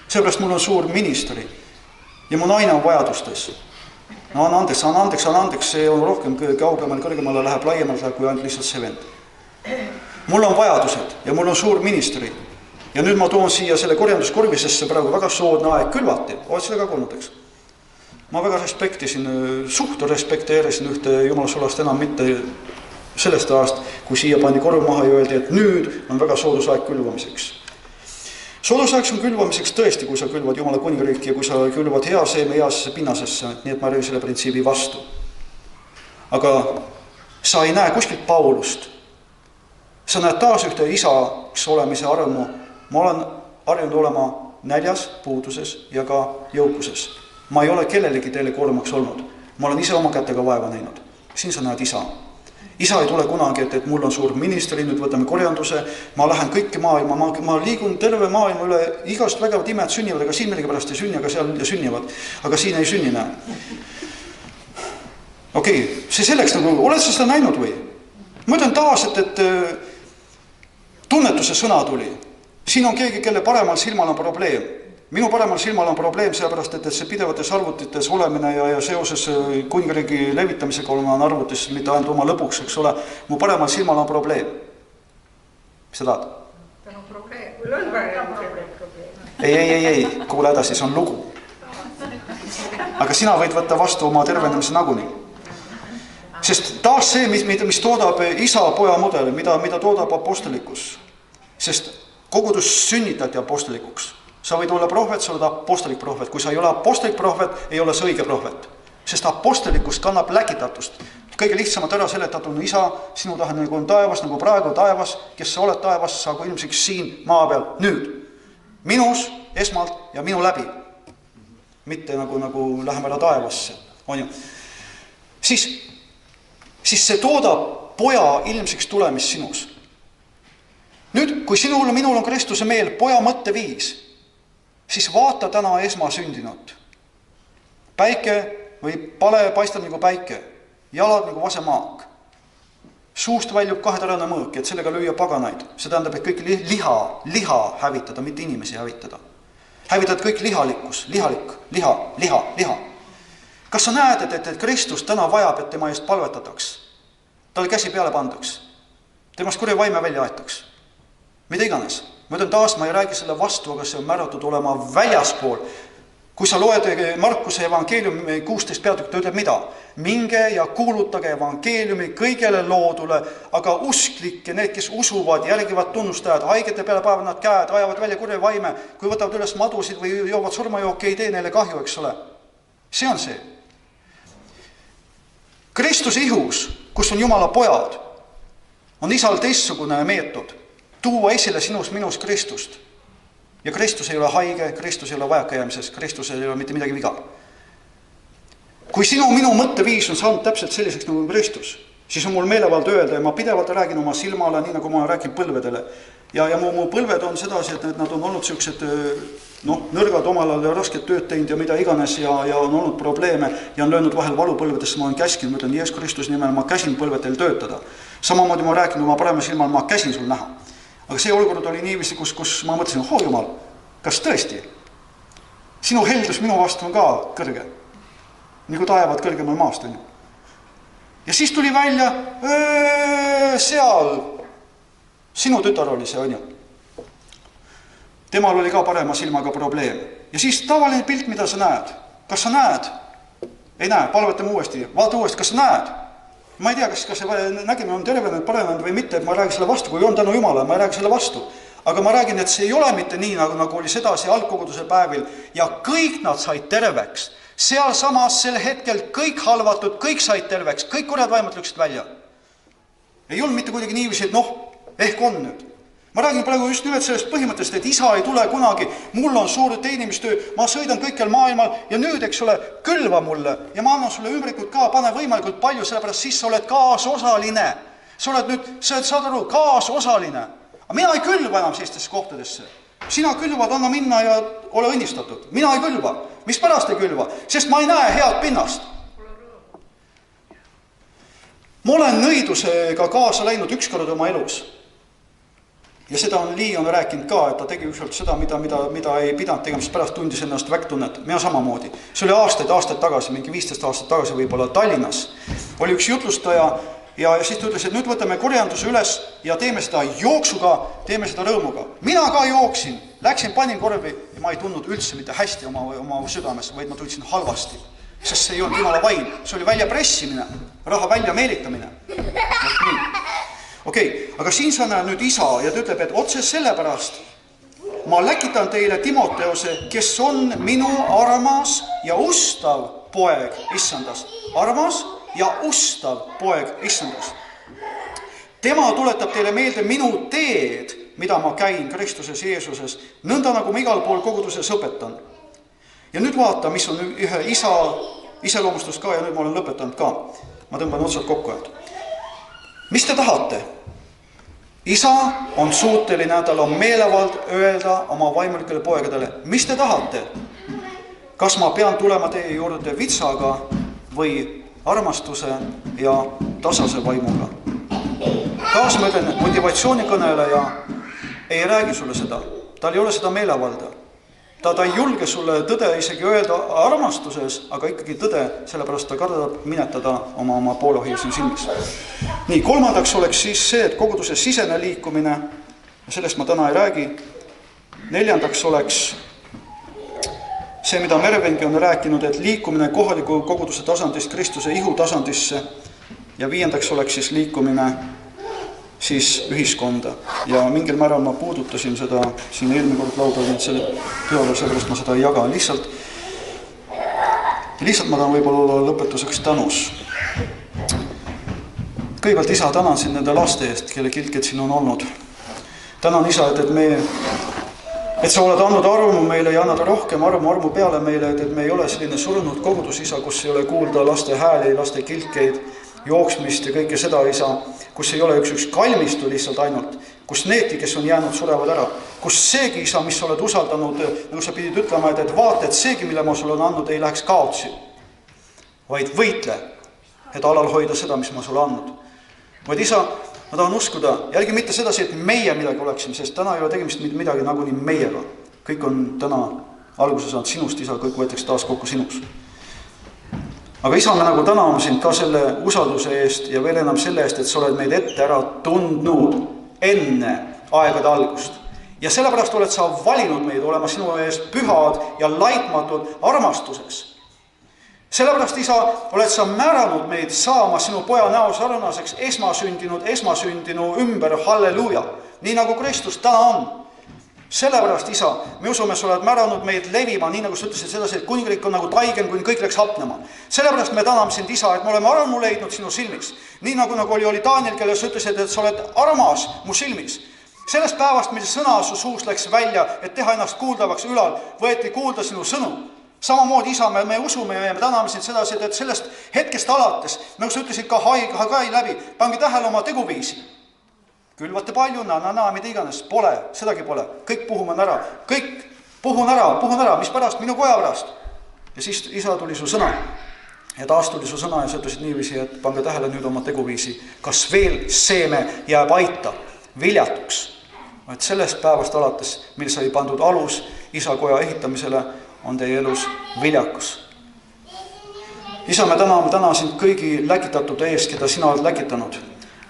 Seepärast mul on suur ministri ja mu naine on vajadustes. No anna andeks, see on rohkem kaugemal, kõrgemale läheb laiemalt kui ainult lihtsalt see vend. Mul on vajadused ja mul on suur ministri. Ja nüüd ma toon siia selle korjanduskorvi, sest see praegu väga soodne aeg külvati. Oled seda ka kuulnud, eks? Ma väga suhtu respekteerisin ühte jumalasolast enam mitte sellest ajast, kui siia pandi korv maha ja öeldi, et nüüd on väga soodus aeg külvamiseks. Soodus aeg on külvamiseks tõesti, kui sa külvad Jumala kuningriiki ja kui sa külvad hea seeme heasesse pinnasesse, nii et ma räägin selle printsiibi vastu. Aga sa ei näe kuskilt Paulust. Sa näed taas ühte isaks olemise armu. Ma olen harjunud olema näljas, puuduses ja ka jõukuses. Ma ei ole kellelegi teile koormaks olnud. Ma olen ise oma kätega vaeva näinud. Siin sa näed isa. Isa ei tule kunagi, et mul on suur ministri, nüüd võtame korjanduse, ma lähen kõiki maailma, ma liigun terve maailma üle, igast vägevad imed sünnivad, aga siin millegi pärast ei sünni, aga seal sünnivad, aga siin ei sünni näe. Okei, see selleks nagu, oled sa seda näinud või? Ma ütlen taas, et tunnetuse sõna tuli. Siin on keegi, kelle paremal silmal on probleem. Minu paremal silmal on probleem sellepärast, et see pidevates arvutites olemine ja seoses kuningriigi levitamisega olema arvutis mitte ainult oma lõpuks, eks ole, mu paremal silmal on probleem. Mis sa tahad? Ta on probleem. Ei, kuule edasi, see on lugu. Aga sina võid võtta vastu oma tervenemise naguni. Sest taas see, mis toodab isa poja mudeli, mida toodab apostelikkus. Sest kogudus sünnitati apostolikuks. Sa võid olla prohvet, sa oled apostolik prohvet. Kui sa ei ole apostolik prohvet, ei ole see õige prohvet. Sest apostolikust kannab läkitatust. Kõige lihtsamalt ära seletatud on isa, sinu tahe nagu on taevas, nagu praegu taevas, kes sa oled taevas, saagu ilmsiks siin maa peal nüüd. Minus esmalt ja minu läbi. Mitte nagu läheme ära taevasse. On ju? Siis see toodab poja ilmsiks tulemist sinus. Nüüd, kui sinul ja minul on Kristuse meel poja mõtteviis, siis vaata täna esmasündinut. Päike või pale paistab nagu päike, jalad nagu vasemaak. Suust väljub kahetarane mõõk, et sellega lüüa paganaid. See tähendab, et kõik liha hävitada, mitte inimesi hävitada. Hävitad kõik liha. Kas sa näed, et Kristus täna vajab, et tema eest palvetataks? Talle käsi peale pandaks. Temast kurja vaime välja aetaks. Mida iganes. Ma ütlen taas, ma ei räägi selle vastu, aga see on määratud olema väljaspool. Kui sa loed Markuse evangeeliumi 16 peatükk, ta ütleb mida? Minge ja kuulutage evangeeliumi kõigele loodule, aga usklikke, need, kes usuvad, järgivad tunnustajad, haigete peale päevad nad käed, ajavad välja kurja vaime, kui võtavad üles madusid või joovad surmajooki, ei tee neile kahju, eks ole. See on see. Kristuse ihus, kus on Jumala pojad, on isal teistsugune meetod. Tuua esile minus Kristust. Ja Kristus ei ole haige, Kristus ei ole vajakajäämises, Kristus ei ole mitte midagi viga. Kui minu mõtteviis on saanud täpselt selliseks nagu Kristus, siis on mul meelevald öelda ja ma pidevalt räägin oma silmale, nii nagu ma räägin põlvedele. Ja mu põlved on sedasi, et nad on olnud sellised nõrgad omal ajal ja rasket tööd teinud ja mida iganes ja on olnud probleeme ja on löönud vahel valupõlvedesse, ma olen käskinud, ma ütlen, Jeesus Kristus nimel, ma käsin põlvedel töötada. Samamoodi ma räägin oma parema silmal, ma käsin sul näha. Aga see olukord oli niiviisi, kus ma mõtlesin, Jumal, kas tõesti? Sinu heldus minu vastu on ka kõrge. Nagu taevad kõrgemal maast on ju. Ja siis tuli välja, seal sinu tütar oli see, on ju. Temal oli ka parema silmaga probleem. Ja siis tavaline pilt, mida sa näed. Kas sa näed? Ei näe, palvetame uuesti. Vaata uuesti, kas sa näed? Ma ei tea, kas see nägime on tervenenud, parenenud või mitte, et ma räägin selle vastu. Kui on tänu Jumala, ma räägin selle vastu. Aga ma räägin, et see ei ole mitte nii, nagu oli sedasi algkoguduse päevil. Ja kõik nad said terveks. Seal samas sel hetkel kõik halvatud, kõik said terveks, kõik kurjad vaimad lüksid välja. Ei olnud mitte kuidagi niiviisi, et ehk on nüüd. Ma räägin praegu just nimelt sellest põhimõttest, et isa ei tule kunagi, mul on suur teenimistöö, ma sõidan kõikjal maailmal ja nüüd, eks ole, külva mulle ja ma annan sulle ümbrikult ka, pane võimalikult palju, sellepärast siis sa oled kaasosaline. Sa oled nüüd, saad aru, kaasosaline. Aga mina ei külva enam sellistesse kohtadesse. Sina külvad, anna minna ja ole õnnistatud. Mina ei külva. Mis pärast ei külva? Sest ma ei näe head pinnast. Ma olen nõidusega kaasa läinud ükskord oma elus. Ja seda on Lii on rääkinud ka, et ta tegi ükskord seda, mida ei pidanud tegema, sest pärast tundis ennast vägtunnet. Mina samamoodi. See oli aastaid tagasi, mingi 15 aastat tagasi võib-olla Tallinnas. Oli üks jutlustaja ja siis ta ütles, et nüüd võtame korjanduse üles ja teeme seda jooksuga, teeme seda rõõmuga. Mina ka jooksin, läksin, panin korvi ja ma ei tundnud üldse mitte hästi oma südames, vaid ma tundsin halvasti. Sest see ei olnud Jumala vaim, see oli välja pressimine, raha välja meelitamine. Okei, aga siin sa näed nüüd isa ja ta ütleb, et otse sellepärast ma läkitan teile Timoteose, kes on minu armas ja ustav poeg issandas. Armas ja ustav poeg issandas. Tema tuletab teile meelde minu teed, mida ma käin Kristuses Jeesuses, nõnda nagu ma igal pool koguduses õpetan. Ja nüüd vaata, mis on ühe isa iseloomustus ka ja nüüd ma olen lõpetanud ka. Ma tõmban otsad kokku. Mis te tahate? Isa on suuteline, tal on meelevald öelda oma vaimulikele poegadele. Mis te tahate? Kas ma pean tulema teie juurde vitsaga või armastuse ja tasase vaimuga? Taas ma ütlen, motivatsioonikõneleja ei räägi sulle seda. Tal ei ole seda meelevalda. Ta ei julge sulle tõde isegi öelda armastuses, aga ikkagi tõde, sellepärast ta kardab minetada oma poolohii siin silmis. Nii, kolmandaks oleks siis see, et koguduse sisene liikumine, sellest ma täna ei räägi. Neljandaks oleks see, mida Mervengi on rääkinud, et liikumine kohaliku koguduse tasandist Kristuse ihu tasandisse ja viiendaks oleks siis liikumine siis ühiskonda. Ja mingil määral ma puudutasin seda siin eelmine kord laudal, selle peole, sellepärast ma seda ei jaga. Lihtsalt ma tahan võib-olla olla lõpetuseks tänus. Kõigepealt isa, tänan siin nende laste eest, kelle kilked siin on olnud. Tänan isa, et sa oled andnud armu meile ja annad rohkem armu peale meile, et me ei ole selline surnud kogudus, isa, kus ei ole kuulda laste hääli, laste kilkeid, jooksmist ja kõike seda, isa, kus ei ole üks kalmistu lihtsalt ainult, kus needki, kes on jäänud, surevad ära, kus seegi, isa, mis sa oled usaldanud, nagu sa pidid ütlema, et vaata, et seegi, mille ma sulle on andnud, ei läheks kaotsi, vaid võitle, et alal hoida seda, mis ma sulle andnud. Vaid isa, ma tahan uskuda, jälgi mitte sedasi, et meie midagi oleksime, sest täna ei ole tegemist midagi nagu nii meiega. Kõik on täna alguse saanud sinust, isa, kõik võetakse taas kokku sinus. Aga isa, me nagu täname sind ka selle usalduse eest ja veel enam selle eest, et sa oled meid ette ära tundnud enne aegade algust. Ja sellepärast oled sa valinud meid olema sinu ees pühad ja laitmatud armastuses. Sellepärast, isa, oled sa määranud meid saama sinu poja näo sarnaseks esmasündinu ümber, halleluuja, nii nagu Kristus täna on. Sellepärast, isa, me usume, sa oled määranud meid levima, nii nagu sa ütlesid sedasi, et kuningriik on nagu taigen, kuni kõik läks hapnema. Sellepärast me täname sind, isa, et me oleme armu leidnud sinu silmis. Nii nagu oli Daniel, kelle sa ütlesid, et sa oled armas mu silmis. Sellest päevast, mil sõna su suust läks välja, et teha ennast kuuldavaks ülal, võeti kuulda sinu sõnu. Samamoodi isa, me usume ja me täname sind sedasi, et sellest hetkest alates, nagu sa ütlesid ka Hagai läbi, pange tähele oma teguviisi. Külvate palju, mida iganes, pole, sedagi pole, kõik puhume ära, kõik puhun ära, mis pärast, minu koja pärast. Ja siis isa tuli su sõna ja taas tuli su sõna ja sa ütlesid niiviisi, et pange tähele nüüd oma teguviisi, kas veel seeme jääb aita viljatuks. Et sellest päevast alates, mil sai pandud alus isa koja ehitamisele, on teie elus viljakus. Isa, me täname sind kõigi läkitatud eest, keda sina oled läkitanud.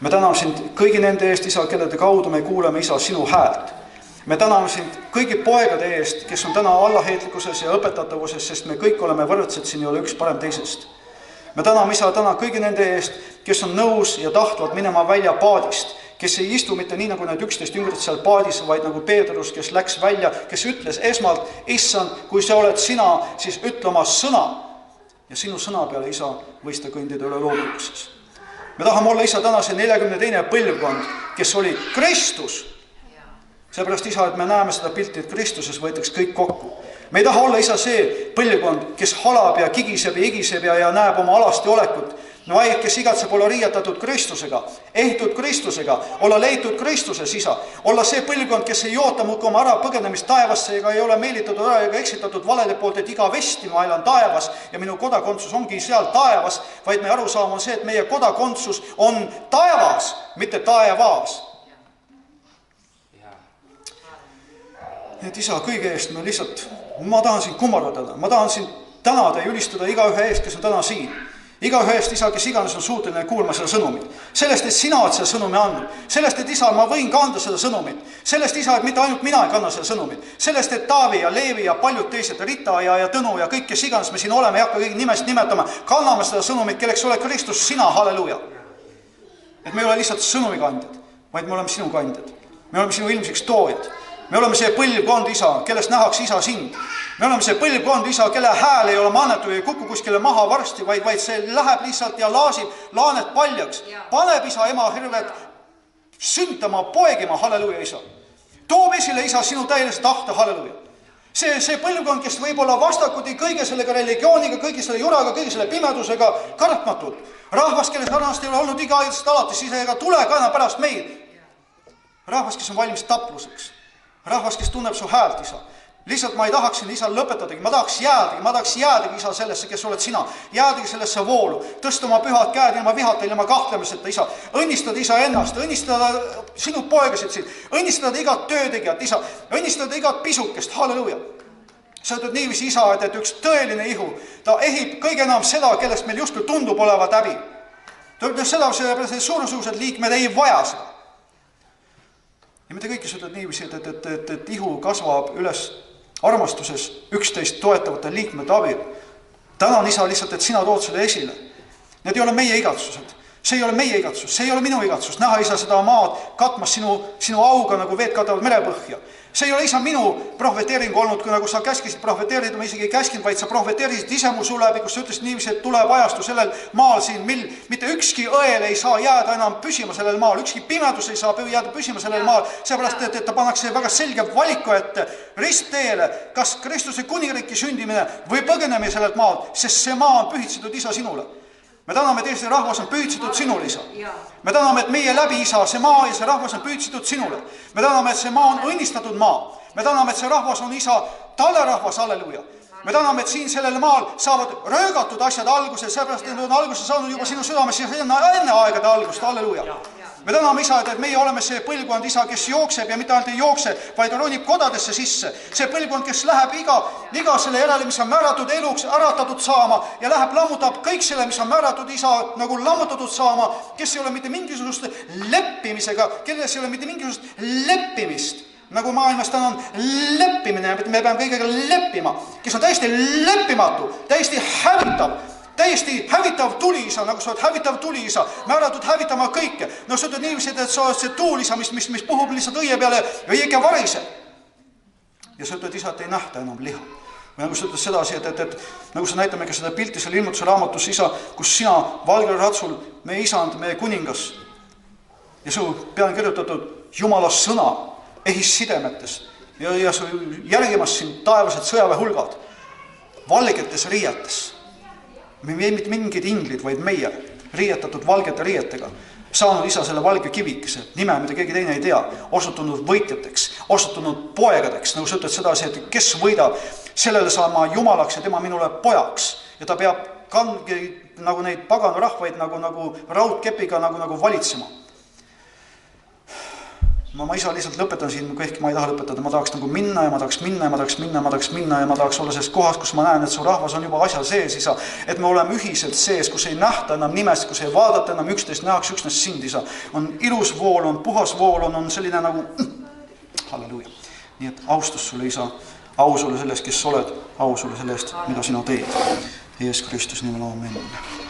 Me täname sind kõigi nende eest, isa, kellede kaudu me kuuleme, isa, sinu häält. Me täname sind kõigi poegade eest, kes on täna allaheetlikuses ja õpetatavuses, sest me kõik oleme võrdsed, siin ei ole üks parem teisest. Me täname, isa, täna kõigi nende eest, kes on nõus ja tahtvad minema välja paadist, kes ei istu mitte nii, nagu need 11 jüngrit seal paadis, vaid nagu Peetrus, kes läks välja, kes ütles esmalt, issand, kui see oled sina, siis ütle oma sõna. Ja sinu sõna peale, isa, võis ta kõndida üle loomulikkuses. Me tahame olla, isa, täna see 42. põlvkond, kes oli Kristus. Seepärast, isa, et me näeme seda pilti, et Kristuses võetaks kõik kokku. Me ei taha olla, isa, see põlvkond, kes halab ja kigiseb ja igiseb ja näeb oma alasti olekut. No vaid, kes igatseb olla riiatatud Kristusega, ehtud Kristusega, olla leitud Kristuses, isa. Olla see põlvkond, kes ei oota muudkui oma ära põgenemist taevasse ega ei ole meelitatud ära ega eksitatud valede poolt, et iga vesti ma elan taevas ja minu kodakondsus ongi seal taevas, vaid meie arusaam on see, et meie kodakondsus on taevas, mitte taevas. Et isa, kõige eest ma tahan sind kummardada, ma tahan sind tänada ja ülistada igaühe eest, kes on täna siin. Igaühe eest, isa, kes iganes on suuteline kuulma seda sõnumit. Sellest, et sina oled seda sõnumi andnud. Sellest, et isa, ma võin kanda seda sõnumit. Sellest, isa, et mitte ainult mina ei kanna seda sõnumit. Sellest, et Taavi ja Leevi ja paljud teised, Rita ja Tõnu ja kõik, kes iganes me siin oleme, ei hakka kõigi nimest nimetama, kanname seda sõnumit, kelleks ole Kristus sina, halleluuja. Et me ei ole lihtsalt sõnumikandjad, vaid me oleme sinu kandjad. Me oleme sinu ilmsiks toojad. Me oleme see põlvkond, isa, kellest nähaks, isa, sind. Me oleme see põlvkond, isa, kelle hääl ei ole maanetu ja ei kuku kuskile maha varsti, vaid see läheb lihtsalt ja laasib laanet paljaks. Paneb, isa, ema hirved süntama, poegima, halleluuja, isa. Toob esile, isa, sinu täielise tahte, halleluuja. See põlvkond, kes võib olla vastakuti kõige sellega religiooniga, kõige selle juraga, kõige selle pimedusega kartmatult. Rahvas, kelle sarnast ei ole olnud iga aidast alates, isa, ega tule ka enam pärast meid. Rahvas, kes on valmis tapluseks. Rahvas, kes tunneb su häält, isa. Lihtsalt ma ei tahaks siin, isa, lõpetadagi. Ma tahaks jäädagi, isa, sellesse, kes oled sina. Jäädagi sellesse voolu. Tõsta oma pühad käed ilma vihata, ilma kahtlemiseta, isa. Õnnistada, isa, ennast. Õnnistada sinu poegasid siin. Õnnistada igat töötegijat, isa. Õnnistada igat pisukest. Halleluuja. Sa ütled niiviisi, isa, et üks tõeline ihu. Ta ehib kõige enam seda, kellest meil justkui tundub olevat häbi. Ta ütleb seda, sellepärast, et suurusugused liikmed ei vaja seda. Ja mitte kõik, kes ütled niiviisi, et ihu kasvab üles armastuses 11 toetavate liikmete abil. Tänan, isa, lihtsalt, et sina tood selle esile. Need ei ole meie igatsused. See ei ole meie igatsus, see ei ole minu igatsus. Näha, isa, seda maad katmas sinu auga, nagu veed katavad merepõhja. See ei ole, isa, minu prohveteering olnud, kui nagu sa käskisid prohveteerida, ma isegi ei käskinud, vaid sa prohveteerisid ise mu suu läbi, kus sa ütlesid niiviisi, et tuleb ajastu sellel maal siin, mil mitte ükski õel ei saa jääda enam püsima sellel maal, ükski pimedus ei saa jääda püsima sellel maal, seepärast, et ta pannakse väga selge valiku ette ristteele, kas Kristuse kuningriiki sündimine või põgenemine sellelt maalt, sest see maa on pühitsetud, isa, sinule. Me täname, et Eesti rahvas on pühitsetud sinule, isa. Me täname, et meie läbi, isa, see maa ja see rahvas on pühitsetud sinule. Me täname, et see maa on õnnistatud maa. Me täname, et see rahvas on, isa, talle rahvas, halleluuja. Me täname, et siin sellel maal saavad röögatud asjad alguse, seepärast, et on alguse saanud juba sinu südames enne aegade algust, halleluuja. Me täname, isa, et meie oleme see põlvkond, isa, kes jookseb ja mitte ainult ei jookse, vaid ronib kodadesse sisse. See põlvkond, kes läheb iga selle järele, mis on määratud eluks, äratatud saama ja läheb lammutab kõik selle, mis on määratud, isa, nagu lammutatud saama, kes ei ole mitte mingisugust leppimisega, kelles ei ole mitte mingisugust leppimist. Nagu maailmas täna on leppimine, me peame kõigega leppima, kes on täiesti leppimatu, täiesti täiesti hävitav tuli, isa, nagu sa oled hävitav tuli, isa, määratud hävitama kõike. No sa ütled niiviisi, et sa oled see tuul, isa, mis puhub lihtsalt õie peale ja õige varise. Ja sa ütled, isa, et ei nähta enam liha. Või nagu sa ütled sedasi, et nagu sa näitame ka seda pilti selle ilmutuse raamatus, isa, kus sina valgel ratsul, meie isand, meie kuningas ja su peal kirjutatud Jumala sõna ehis sidemetes ja su järgimas siin taevased sõjaväe hulgad. valgetes riietes. Me ei mitte mingid inglid, vaid meie, riietatud valgete riietega, saanud isa selle valge kivikese, nime, mida keegi teine ei tea, osutunud võitjateks, osutunud poegadeks, nagu sa ütled sedasi, et kes võidab, sellele saan ma jumalaks ja tema minule pojaks. Ja ta peab nagu neid paganu rahvaid nagu raudkepiga nagu valitsema. Ma isa lihtsalt lõpetan siin, ehkki ma ei taha lõpetada, ma tahaks nagu minna ja ma tahaks minna ja ma tahaks minna ja ma tahaks minna ja ma tahaks olla selles kohas, kus ma näen, et su rahvas on juba asja sees, isa, et me oleme ühiselt sees, kus ei nähta enam nimest, kus ei vaadata enam üksteist, nähaks üksnes sind, isa. On ilus vool, on puhas vool, on selline nagu halleluuja. Nii et austus sulle, isa, au sulle sellest, kes sa oled, au sulle sellest, mida sina teed. Jeesus Kristus nimel, aamen.